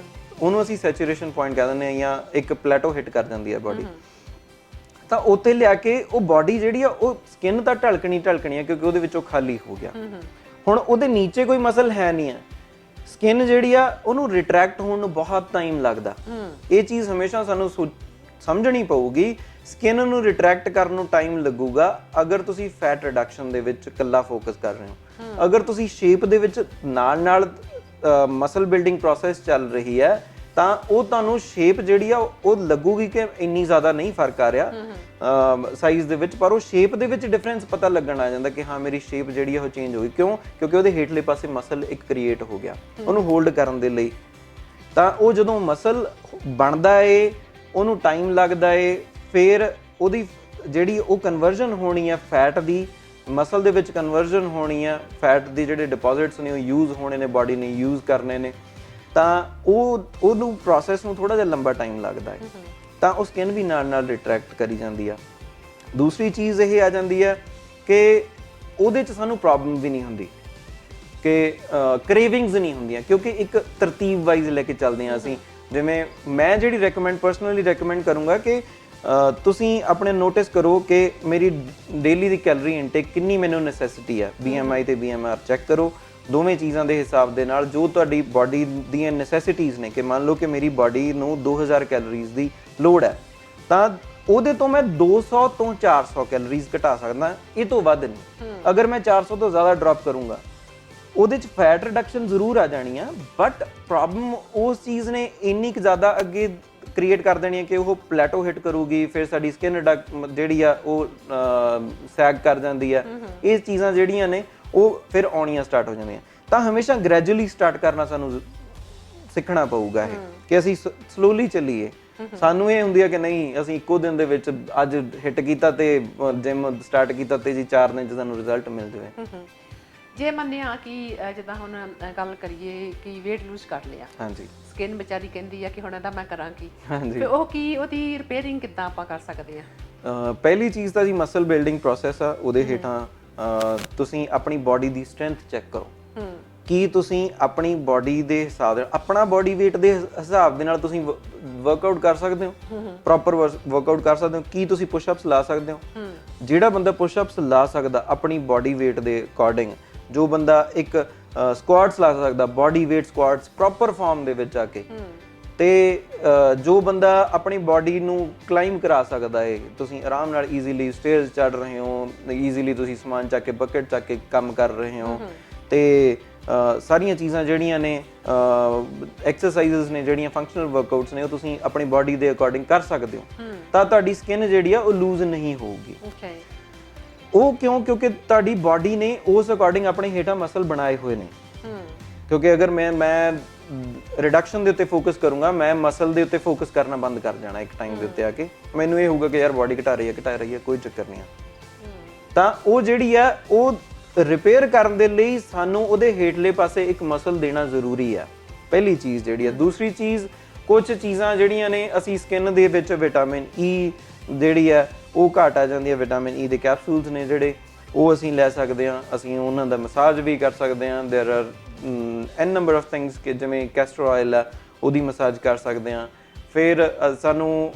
ਉਹਨੂੰ ਅਸੀਂ ਸੈਚੂਰੇਸ਼ਨ ਪੁਆਇੰਟ ਕਹਿ ਦਿੰਦੇ ਆ, ਜਾਂ ਇੱਕ ਪਲੇਟੋ ਹਿੱਟ ਕਰ ਜਾਂਦੀ ਹੈ ਬਾਡੀ। ਤਾਂ ਉੱਤੇ ਲਿਆ ਕੇ ਉਹ ਬਾਡੀ ਜਿਹੜੀ ਆ ਉਹ ਸਕਿਨ ਤਾਂ ਢਲਕਣੀ ਆ ਕਿਉਂਕਿ ਉਹਦੇ ਵਿੱਚੋਂ ਖਾਲੀ ਹੋ ਗਿਆ। ਹੁਣ ਉਹਦੇ ਨੀਚੇ ਕੋਈ ਮਸਲ ਹੈ ਨਹੀਂ ਆ, ਸਕਿਨ ਜਿਹੜੀ ਆ ਉਹਨੂੰ ਰਿਟਰੈਕਟ ਹੋਣ ਨੂੰ ਬਹੁਤ ਟਾਈਮ ਲੱਗਦਾ। ਇਹ ਚੀਜ਼ ਹਮੇਸ਼ਾ ਸਾਨੂੰ ਸਮਝਣੀ ਪਊਗੀ। ਸਕਿਨ ਨੂੰ ਰਿਟਰੈਕਟ ਕਰਨ ਨੂੰ ਟਾਈਮ ਲੱਗੂਗਾ ਅਗਰ ਤੁਸੀਂ ਫੈਟ ਰਿਡਕਸ਼ਨ ਦੇ ਵਿੱਚ ਇਕੱਲਾ ਫੋਕਸ ਕਰ ਰਹੇ ਹੋ। ਅਗਰ ਤੁਸੀਂ ਸ਼ੇਪ ਦੇ ਵਿੱਚ ਨਾਲ ਮਸਲ ਬਿਲਡਿੰਗ ਪ੍ਰੋਸੈਸ ਚੱਲ ਰਹੀ ਹੈ ਤਾਂ ਉਹ ਤੁਹਾਨੂੰ ਸ਼ੇਪ ਜਿਹੜੀ ਆ ਉਹ ਲੱਗੂਗੀ ਕਿ ਇੰਨੀ ਜ਼ਿਆਦਾ ਨਹੀਂ ਫਰਕ ਆ ਰਿਹਾ ਸਾਈਜ਼ ਦੇ ਵਿੱਚ, ਪਰ ਉਹ ਸ਼ੇਪ ਦੇ ਵਿੱਚ ਡਿਫਰੈਂਸ ਪਤਾ ਲੱਗਣ ਆ ਜਾਂਦਾ ਕਿ ਹਾਂ ਮੇਰੀ ਸ਼ੇਪ ਜਿਹੜੀ ਆ ਉਹ ਚੇਂਜ ਹੋ ਗਈ। ਕਿਉਂ? ਕਿਉਂਕਿ ਉਹਦੇ ਹੇਠਲੇ ਪਾਸੇ ਮਸਲ ਇੱਕ ਕ੍ਰੀਏਟ ਹੋ ਗਿਆ ਉਹਨੂੰ ਹੋਲਡ ਕਰਨ ਦੇ ਲਈ। ਤਾਂ ਉਹ ਜਦੋਂ ਮਸਲ ਬਣਦਾ ਏ ਉਹਨੂੰ ਟਾਈਮ ਲੱਗਦਾ ਏ, ਫਿਰ ਉਹਦੀ ਜਿਹੜੀ ਉਹ ਕਨਵਰਜਨ ਹੋਣੀ ਆ ਫੈਟ ਦੀ, ਮਸਲ ਦੇ ਵਿੱਚ ਕਨਵਰਜਨ ਹੋਣੀ ਆ, ਫੈਟ ਦੇ ਜਿਹੜੇ ਡਿਪੋਜ਼ਿਟਸ ਨੇ ਉਹ ਯੂਜ਼ ਹੋਣੇ ਨੇ, ਬਾਡੀ ਨੇ ਯੂਜ਼ ਕਰਨੇ ਨੇ, ਤਾਂ ਉਹਨੂੰ ਪ੍ਰੋਸੈਸ ਨੂੰ ਥੋੜਾ ਜਿਹਾ ਲੰਬਾ ਟਾਈਮ ਲੱਗਦਾ ਹੈ। ਤਾਂ ਉਹ ਸਕਿਨ ਵੀ ਨਾਲ ਰਿਟਰੈਕਟ ਕਰੀ ਜਾਂਦੀ ਆ। ਦੂਸਰੀ ਚੀਜ਼ ਇਹ ਆ ਜਾਂਦੀ ਹੈ ਕਿ ਉਹਦੇ 'ਚ ਸਾਨੂੰ ਪ੍ਰੋਬਲਮ ਵੀ ਨਹੀਂ ਹੁੰਦੀ ਕਿ ਕ੍ਰੇਵਿੰਗਸ ਨਹੀਂ ਹੁੰਦੀਆਂ, ਕਿਉਂਕਿ ਇੱਕ ਤਰਤੀਬ ਵਾਈਜ਼ ਲੈ ਕੇ ਚੱਲਦੇ ਹਾਂ ਅਸੀਂ। ਜਿਵੇਂ ਮੈਂ ਜਿਹੜੀ ਪਰਸਨਲੀ ਰეკਮੈਂਡ ਕਰੂੰਗਾ ਕਿ ਤੁਸੀਂ ਆਪਣੇ ਨੋਟਿਸ ਕਰੋ ਕਿ ਮੇਰੀ ਡੇਲੀ ਦੀ ਕੈਲਰੀ ਇਨਟੇਕ ਕਿੰਨੀ ਮੈਨੂੰ ਨੈਸੈਸਿਟੀ ਆ। BMI ਤੇ BMR ਚੈੱਕ ਕਰੋ, ਦੋਵੇਂ ਚੀਜ਼ਾਂ ਦੇ ਹਿਸਾਬ ਦੇ ਨਾਲ ਜੋ ਤੁਹਾਡੀ ਬਾਡੀ ਦੀਆਂ ਨੈਸੈਸਿਟੀਜ਼ ਨੇ, ਕਿ ਮੰਨ ਲਓ ਕਿ ਮੇਰੀ ਬਾਡੀ ਨੂੰ 2000 ਕੈਲਰੀਜ਼ ਦੀ ਲੋੜ ਹੈ ਤਾਂ ਉਹਦੇ ਤੋਂ ਮੈਂ 200 ਤੋਂ 400 ਕੈਲਰੀਜ਼ ਘਟਾ ਸਕਦਾ, ਇਹ ਤੋਂ ਵੱਧ ਨਹੀਂ। ਅਗਰ ਮੈਂ 400 ਤੋਂ ਜ਼ਿਆਦਾ ਡ੍ਰੌਪ ਕਰੂੰਗਾ ਉਹਦੇ 'ਚ ਫੈਟ ਰਿਡਕਸ਼ਨ ਜ਼ਰੂਰ ਆ ਜਾਣੀ ਆ, ਬਟ ਪ੍ਰੋਬਲਮ ਉਸ ਚੀਜ਼ ਨੇ ਇੰਨੀ ਕੁ ਜ਼ਿਆਦਾ ਅੱਗੇ ਕ੍ਰੀਏਟ ਕਰ ਦੇਣੀ ਹੈ ਕਿ ਉਹ ਪਲੇਟੋ ਹਿੱਟ ਕਰੂਗੀ, ਫਿਰ ਸਾਡੀ ਸਕਿਨ ਜਿਹੜੀ ਆ ਉਹ ਸੈਗ ਕਰ ਜਾਂਦੀ ਆ। ਇਹ ਚੀਜ਼ਾਂ ਜਿਹੜੀਆਂ ਨੇ ਉਹ ਫਿਰ ਆਉਣੀਆਂ ਸਟਾਰਟ ਹੋ ਜਾਂਦੀਆਂ। ਤਾਂ ਹਮੇਸ਼ਾ ਗ੍ਰੈਜੂਅਲੀ ਸਟਾਰਟ ਕਰਨਾ ਸਾਨੂੰ ਸਿੱਖਣਾ ਪਊਗਾ ਇਹ, ਕਿ ਅਸੀਂ ਸਲੋਲੀ ਚੱਲੀਏ। ਸਾਨੂੰ ਇਹ ਹੁੰਦੀ ਹੈ ਕਿ ਨਹੀਂ ਅਸੀਂ ਇੱਕੋ ਦਿਨ ਦੇ ਵਿੱਚ ਅੱਜ ਹਿੱਟ ਕੀਤਾ ਤੇ ਜਿਮ ਸਟਾਰਟ ਕੀਤਾ ਤੇ ਜੀ 4 ਦਿਨ 'ਚ ਸਾਨੂੰ ਰਿਜ਼ਲਟ ਮਿਲ ਜਾਵੇ। ਜੇ ਮੰਨਿਆ ਕਿ ਜਿੱਦਾਂ ਹੁਣ ਗੱਲ ਕਰੀਏ ਕਿ weight lose ਕਰ ਲਿਆ, ਹਾਂਜੀ, ਸਕਿਨ ਵਿਚਾਰੀ ਕਹਿੰਦੀ ਆ ਕਿ ਹੁਣ ਇਹਦਾ ਮੈਂ ਕਰਾਂ ਕੀ, ਤੇ ਉਹ ਕੀ ਉਹਦੀ ਰਿਪੇਅਰਿੰਗ ਕਿੱਦਾਂ ਆਪਾਂ ਕਰ ਸਕਦੇ ਆ? ਪਹਿਲੀ ਚੀਜ਼ ਤਾਂ ਜੀ ਮਸਲ ਬਿਲਡਿੰਗ ਪ੍ਰੋਸੈਸ ਆ, ਉਹਦੇ ਹੇਠਾਂ ਤੁਸੀਂ ਆਪਣੀ ਬਾਡੀ ਦੀ ਸਟਰੈਂਥ ਚੈੱਕ ਕਰੋ। ਕੀ ਤੁਸੀਂ ਆਪਣੀ ਬਾਡੀ ਦੇ ਹਿਸਾਬ ਦੇ, ਆਪਣਾ ਬਾਡੀ weight ਦੇ ਹਿਸਾਬ ਦੇ ਨਾਲ ਤੁਸੀਂ ਵਰਕਆਊਟ ਕਰ ਸਕਦੇ ਹੋ, ਪ੍ਰੋਪਰ ਵਰਕਆਊਟ ਕਰ ਸਕਦੇ ਹੋ? ਕੀ ਤੁਸੀਂ ਪੁਸ਼-ਅਪਸ ਲਾ ਸਕਦੇ ਹੋ? ਜਿਹੜਾ ਬੰਦਾ ਪੁਸ਼-ਅਪਸ ਲਾ ਸਕਦਾ ਆਪਣੀ ਬਾਡੀ weight ਦੇ ਅਕੋਰਡਿੰਗ, ਜੋ ਬੰਦਾ ਇੱਕ ਸਕੁਆਟਸ ਲਾ ਸਕਦਾ, ਬਾਡੀ weight ਸਕੁਆਟਸ ਪ੍ਰੋਪਰ ਫਾਰਮ ਦੇ ਵਿੱਚ ਆ ਕੇ, ਤੇ ਜੋ ਬੰਦਾ ਆਪਣੀ ਬਾਡੀ ਨੂੰ ਕਲਾਈਮ ਕਰਾ ਸਕਦਾ ਹੈ, ਤੁਸੀਂ ਆਰਾਮ ਨਾਲ ਈਜ਼ੀਲੀ ਸਟੇਅਰਸ ਚੜ੍ਹ ਰਹੇ ਹੋ, ਈਜ਼ੀਲੀ ਤੁਸੀਂ ਸਮਾਨ ਚੱਕ ਕੇ ਬਕਟ ਚੱਕ ਕੇ ਕੰਮ ਕਰ ਰਹੇ ਹੋ, ਤੇ ਸਾਰੀਆਂ ਚੀਜ਼ਾਂ ਜਿਹੜੀਆਂ ਨੇ ਐਕਸਰਸਾਈਜ਼ਸ ਨੇ, ਜਿਹੜੀਆਂ ਫੰਕਸ਼ਨਲ ਵਰਕਆਊਟਸ ਨੇ, ਉਹ ਤੁਸੀਂ ਆਪਣੀ ਬਾਡੀ ਦੇ ਅਕੋਰਡਿੰਗ ਕਰ ਸਕਦੇ ਹੋ। ਤਾਂ ਤੁਹਾਡੀ ਸਕਿਨ ਜਿਹੜੀ ਆ ਉਹ ਲੂਜ਼ ਨਹੀਂ ਹੋਊਗੀ। ਉਹ ਕਿਉਂ? ਕਿਉਂਕਿ ਤੁਹਾਡੀ ਬਾਡੀ ਨੇ ਉਸ ਅਕੋਰਡਿੰਗ ਆਪਣੇ ਹੇਠਾਂ ਮਸਲ ਬਣਾਏ ਹੋਏ ਨੇ। ਕਿਉਂਕਿ ਅਗਰ ਮੈਂ ਰਿਡਕਸ਼ਨ ਦੇ ਉੱਤੇ ਫੋਕਸ ਕਰੂੰਗਾ, ਮੈਂ ਮਸਲ ਦੇ ਉੱਤੇ ਫੋਕਸ ਕਰਨਾ ਬੰਦ ਕਰ ਜਾਣਾ ਇੱਕ ਟਾਈਮ ਦੇ ਉੱਤੇ ਆ ਕੇ। ਮੈਨੂੰ ਇਹ ਹੋਊਗਾ ਕਿ ਯਾਰ ਬਾਡੀ ਘਟਾ ਰਹੀ ਹੈ, ਕੋਈ ਚੱਕਰ ਨਹੀਂ ਆ। ਤਾਂ ਉਹ ਜਿਹੜੀ ਆ ਉਹ ਰਿਪੇਅਰ ਕਰਨ ਦੇ ਲਈ ਸਾਨੂੰ ਉਹਦੇ ਹੇਠਲੇ ਪਾਸੇ ਇੱਕ ਮਸਲ ਦੇਣਾ ਜ਼ਰੂਰੀ ਆ, ਪਹਿਲੀ ਚੀਜ਼ ਜਿਹੜੀ ਆ। ਦੂਸਰੀ ਚੀਜ਼, ਕੁਝ ਚੀਜ਼ਾਂ ਜਿਹੜੀਆਂ ਨੇ ਅਸੀਂ ਸਕਿਨ ਦੇ ਵਿੱਚ ਵਿਟਾਮਿਨ ਈ ਜਿਹੜੀ ਆ ਉਹ ਘੱਟ ਆ ਜਾਂਦੀ ਹੈ, ਵਿਟਾਮਿਨ ਈ ਦੇ ਕੈਪਸੂਲਸ ਨੇ ਜਿਹੜੇ ਉਹ ਅਸੀਂ ਲੈ ਸਕਦੇ ਹਾਂ, ਅਸੀਂ ਉਹਨਾਂ ਦਾ ਮਸਾਜ ਵੀ ਕਰ ਸਕਦੇ ਹਾਂ। There are an number of things ਕਿ ਜਿਵੇਂ ਕੈਸਟਰ ਆਇਲ ਆ ਉਹਦੀ ਮਸਾਜ ਕਰ ਸਕਦੇ ਹਾਂ। ਫਿਰ ਸਾਨੂੰ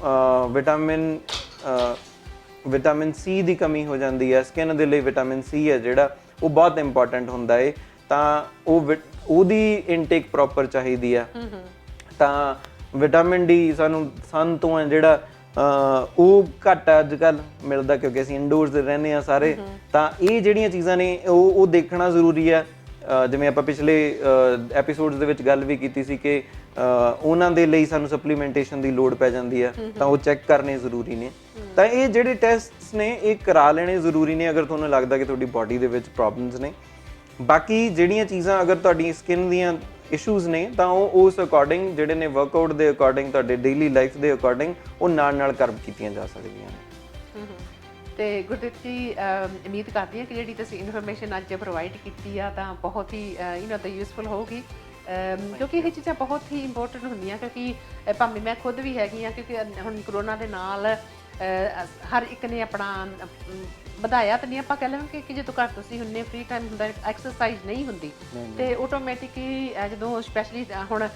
ਵਿਟਾਮਿਨ ਸੀ ਦੀ ਕਮੀ ਹੋ ਜਾਂਦੀ ਹੈ, ਸਕਿਨ ਦੇ ਲਈ ਵਿਟਾਮਿਨ ਸੀ ਹੈ ਜਿਹੜਾ ਉਹ ਬਹੁਤ ਇੰਪੋਰਟੈਂਟ ਹੁੰਦਾ ਹੈ, ਤਾਂ ਉਹਦੀ ਇਨਟੇਕ ਪ੍ਰੋਪਰ ਚਾਹੀਦੀ ਆ। ਤਾਂ ਵਿਟਾਮਿਨ ਡੀ ਸਾਨੂੰ ਸਨ ਤੋਂ ਹੈ ਜਿਹੜਾ ਉਹ ਘੱਟ ਅੱਜ ਕੱਲ੍ਹ ਮਿਲਦਾ ਕਿਉਂਕਿ ਅਸੀਂ ਇੰਡੋਰਸ ਰਹਿੰਦੇ ਹਾਂ ਸਾਰੇ। ਤਾਂ ਇਹ ਜਿਹੜੀਆਂ ਚੀਜ਼ਾਂ ਨੇ ਉਹ ਦੇਖਣਾ ਜ਼ਰੂਰੀ ਹੈ। ਜਿਵੇਂ ਆਪਾਂ ਪਿਛਲੇ ਐਪੀਸੋਡਸ ਦੇ ਵਿੱਚ ਗੱਲ ਵੀ ਕੀਤੀ ਸੀ ਕਿ ਉਹਨਾਂ ਦੇ ਲਈ ਸਾਨੂੰ ਸਪਲੀਮੈਂਟੇਸ਼ਨ ਦੀ ਲੋੜ ਪੈ ਜਾਂਦੀ ਹੈ, ਤਾਂ ਉਹ ਚੈੱਕ ਕਰਨੇ ਜ਼ਰੂਰੀ ਨੇ। ਤਾਂ ਇਹ ਜਿਹੜੇ ਟੈਸਟਸ ਨੇ ਇਹ ਕਰਾ ਲੈਣੇ ਜ਼ਰੂਰੀ ਨੇ ਅਗਰ ਤੁਹਾਨੂੰ ਲੱਗਦਾ ਕਿ ਤੁਹਾਡੀ ਬਾਡੀ ਦੇ ਵਿੱਚ ਪ੍ਰੋਬਲਮਸ ਨੇ। ਬਾਕੀ ਜਿਹੜੀਆਂ ਚੀਜ਼ਾਂ ਅਗਰ ਤੁਹਾਡੀ ਸਕਿਨ ਦੀਆਂ ਇਸ਼ੂਜ਼ ਨੇ ਤਾਂ ਉਹ ਉਸ ਅਕੋਰਡਿੰਗ ਜਿਹੜੇ ਨੇ ਵਰਕਆਊਟ ਦੇ ਅਕੋਰਡਿੰਗ, ਤੁਹਾਡੇ ਡੇਲੀ ਲਾਈਫ ਦੇ ਅਕੋਰਡਿੰਗ ਉਹ ਨਾਲ ਕਰਵ ਕੀਤੀਆਂ ਜਾ ਸਕਦੀਆਂ ਨੇ। ਤੇ ਗੁਰਦੀਪ ਜੀ, ਉਮੀਦ ਕਰਦੀ ਹਾਂ ਕਿ ਜਿਹੜੀ ਤੁਸੀਂ ਇਨਫੋਰਮੇਸ਼ਨ ਅੱਜ ਪ੍ਰੋਵਾਈਡ ਕੀਤੀ ਆ ਤਾਂ ਬਹੁਤ ਹੀ ਤਾਂ ਯੂਸਫੁਲ ਹੋਊਗੀ, ਕਿਉਂਕਿ ਇਹ ਚੀਜ਼ਾਂ ਬਹੁਤ ਹੀ ਇੰਪੋਰਟੈਂਟ ਹੁੰਦੀਆਂ। ਕਿਉਂਕਿ ਭਾਵੇਂ ਮੈਂ ਖੁਦ ਵੀ ਹੈਗੀ ਹਾਂ, ਕਿਉਂਕਿ ਹੁਣ ਕਰੋਨਾ ਦੇ ਨਾਲ ਹਰ ਇੱਕ ਨੇ ਆਪਣਾ ਵਧਾਇਆ ਤਾਂ ਨਹੀਂ, ਆਪਾਂ ਕਹਿ ਲਵਾਂਗੇ ਕਿ ਜਦੋਂ ਘਰ ਤੁਸੀਂ ਹੁੰਦੇ ਫ੍ਰੀ ਟਾਈਮ ਹੁੰਦਾ, ਐਕਸਰਸਾਈਜ਼ ਨਹੀਂ ਹੁੰਦੀ ਤੇ ਆਟੋਮੈਟਿਕਲੀ ਜਦੋਂ ਸਪੈਸ਼ਲੀ ਹੁਣ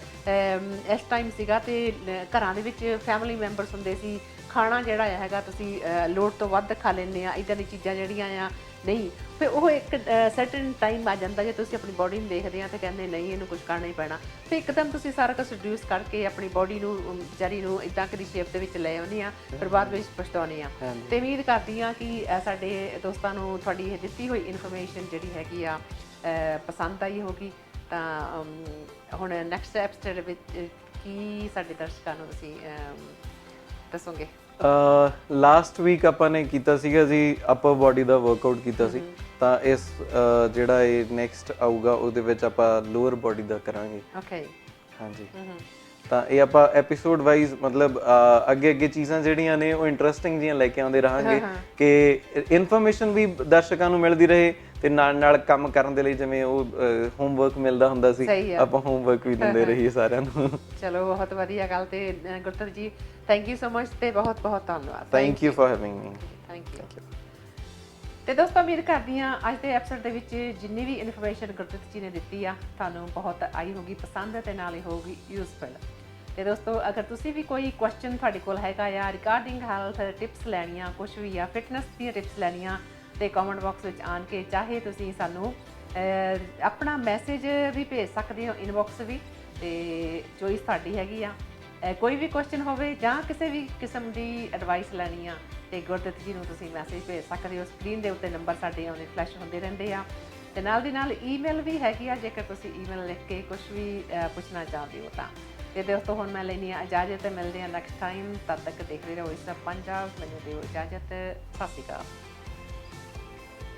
ਇਸ ਟਾਈਮ ਸੀਗਾ ਤੇ ਘਰਾਂ ਦੇ ਵਿੱਚ ਫੈਮਿਲੀ ਮੈਂਬਰਸ ਹੁੰਦੇ ਸੀ, ਖਾਣਾ ਜਿਹੜਾ ਹੈਗਾ ਤੁਸੀਂ ਲੋੜ ਤੋਂ ਵੱਧ ਖਾ ਲੈਂਦੇ ਆ, ਇੱਦਾਂ ਦੀ ਚੀਜ਼ਾਂ ਜਿਹੜੀਆਂ ਆ ਨਹੀਂ, ਫਿਰ ਉਹ ਇੱਕ ਸਰਟਨ ਟਾਈਮ ਆ ਜਾਂਦਾ ਜੇ ਤੁਸੀਂ ਆਪਣੀ ਬੋਡੀ ਨੂੰ ਦੇਖਦੇ ਆ ਤੇ ਕਹਿੰਦੇ ਨਹੀਂ ਇਹਨੂੰ ਕੁਝ ਕਰਨਾ ਹੀ ਪੈਣਾ, ਫਿਰ ਇੱਕਦਮ ਤੁਸੀਂ ਸਾਰਾ ਕੁਝ ਰਿਡਿਊਸ ਕਰਕੇ ਆਪਣੀ ਬੋਡੀ ਨੂੰ ਵਿਚਾਰੀ ਨੂੰ ਇੱਦਾਂ ਦੀ ਸ਼ੇਪ ਦੇ ਵਿੱਚ ਲੈ ਆਉਂਦੇ ਆ, ਫਿਰ ਬਾਅਦ ਵਿੱਚ ਪਛਤਾਉਂਦੇ ਆ। ਤੇ ਉਮੀਦ ਕਰਦੀ ਆ ਕਿ ਸਾਡੇ ਦੋਸਤਾਂ ਨੂੰ ਤੁਹਾਡੀ ਇਹ ਦਿੱਤੀ ਹੋਈ ਇਨਫੋਰਮੇਸ਼ਨ ਜਿਹੜੀ ਹੈਗੀ ਆ ਪਸੰਦ ਆਈ ਹੋਗੀ। ਤਾਂ ਹੁਣ ਨੈਕਸਟ ਐਪੀਸੋਡ ਵਿੱਚ ਕੀ ਸਾਡੇ ਦਰਸ਼ਕਾਂ ਨੂੰ ਤੁਸੀਂ ਦੱਸੋਗੇ? ਲਾਸਟ ਵੀਕ ਆਪਾਂ ਨੇ ਕੀਤਾ ਸੀਗਾ ਜੀ ਅਪਰ ਬਾਡੀ ਦਾ ਵਰਕਆਊਟ ਕੀਤਾ ਸੀ, ਤਾਂ ਇਸ ਜਿਹੜਾ ਇਹ ਨੈਕਸਟ ਆਊਗਾ ਉਹਦੇ ਵਿੱਚ ਆਪਾਂ ਲੋਅਰ ਬਾਡੀ ਦਾ ਕਰਾਂਗੇ। ਓਕੇ, ਹਾਂਜੀ। ਤਾਂ ਇਹ ਆਪਾਂ ਐਪੀਸੋਡ ਵਾਈਜ਼ ਮਤਲਬ ਅੱਗੇ ਚੀਜ਼ਾਂ ਜਿਹੜੀਆਂ ਨੇ ਉਹ ਇੰਟਰਸਟਿੰਗ ਜੀਆਂ ਲੈ ਕੇ ਆਉਂਦੇ ਰਹਾਂਗੇ ਕਿ ਇਨਫੋਰਮੇਸ਼ਨ ਵੀ ਦਰਸ਼ਕਾਂ ਨੂੰ ਮਿਲਦੀ ਰਹੇ ਤੇ ਨਾਲ ਕੰਮ ਕਰਨ ਦੇ ਲਈ ਜਿਵੇਂ ਉਹ ਹੋਮਵਰਕ ਮਿਲਦਾ ਹੁੰਦਾ ਸੀ, ਆਪਾਂ ਹੋਮਵਰਕ ਵੀ ਦਿੰਦੇ ਰਹੀਏ ਸਾਰਿਆਂ ਨੂੰ। ਚਲੋ, ਬਹੁਤ ਵਧੀਆ ਗੱਲ। ਤੇ ਗੁਰਤਰ ਜੀ, ਥੈਂਕ ਯੂ ਸੋ ਮਚ ਤੇ ਬਹੁਤ ਧੰਨਵਾਦ। Thank you for having me. Thank you. ਤੇ ਦੋਸਤੋ, ਉਮੀਦ ਕਰਦੀ ਹਾਂ ਅੱਜ ਦੇ ਐਪੀਸੋਡ ਦੇ ਵਿੱਚ ਜਿੰਨੀ ਵੀ ਇਨਫੋਰਮੇਸ਼ਨ ਗੁਰਦੀਪ ਜੀ ਨੇ ਦਿੱਤੀ ਆ ਤੁਹਾਨੂੰ ਬਹੁਤ ਆਈ ਹੋਗੀ ਪਸੰਦ ਤੇ ਨਾਲ ਹੀ ਹੋਊਗੀ ਯੂਸਫੁਲ। ਤੇ ਦੋਸਤੋ, ਅਗਰ ਤੁਸੀਂ ਵੀ ਕੋਈ ਕੁਐਸਚਨ ਤੁਹਾਡੇ ਕੋਲ ਹੈਗਾ ਆ ਰਿਗਾਰਡਿੰਗ ਹੈਲਥ ਟਿਪਸ ਲੈਣੀਆਂ, ਕੁਝ ਵੀ ਆ ਫਿਟਨੈਸ ਦੀਆਂ ਟਿਪਸ ਲੈਣੀਆਂ, ਤੇ ਕਮੈਂਟ ਬਾਕਸ ਵਿੱਚ ਆਣ ਕੇ ਚਾਹੇ ਤੁਸੀਂ ਸਾਨੂੰ ਆਪਣਾ ਮੈਸੇਜ ਵੀ ਭੇਜ ਸਕਦੇ ਹੋ, ਇਨਬਾਕਸ ਵੀ, ਤੇ ਚੋਇਸ ਤੁਹਾਡੀ ਹੈਗੀ ਆ। ਕੋਈ ਵੀ ਕੁਐਸਚਨ ਹੋਵੇ ਜਾਂ ਕਿਸੇ ਵੀ ਕਿਸਮ ਦੀ ਐਡਵਾਈਸ ਲੈਣੀ ਆ ਤੇ ਗੁਰਦੀਪ ਜੀ ਨੂੰ ਤੁਸੀਂ ਮੈਸੇਜ ਭੇਜ ਸਕਦੇ ਹੋ। ਸਕਰੀਨ ਦੇ ਉੱਤੇ ਨੰਬਰ ਸਾਡੇ ਆਉਂਦੇ ਫਲੈਸ਼ ਹੁੰਦੇ ਰਹਿੰਦੇ ਆ, ਤੇ ਨਾਲ ਦੀ ਨਾਲ ਈਮੇਲ ਵੀ ਹੈਗੀ ਆ ਜੇਕਰ ਤੁਸੀਂ ਈਮੇਲ ਲਿਖ ਕੇ ਕੁਝ ਵੀ ਪੁੱਛਣਾ ਚਾਹੁੰਦੇ ਹੋ ਤਾਂ। ਤੇ ਦੋਸਤੋ, ਹੁਣ ਮੈਂ ਲੈਣੀ ਆ ਇਜਾਜ਼ਤ, ਮਿਲਦੇ ਆ ਨੈਕਸਟ ਟਾਈਮ। ਤਦ ਤੱਕ ਦੇਖਦੇ ਰਹੋ ਇਸ ਪੰਜਾਬ। ਮੈਨੂੰ ਦਿਓ ਇਜਾਜ਼ਤ। ਸਤਿ ਸ਼੍ਰੀ ਅਕਾਲ।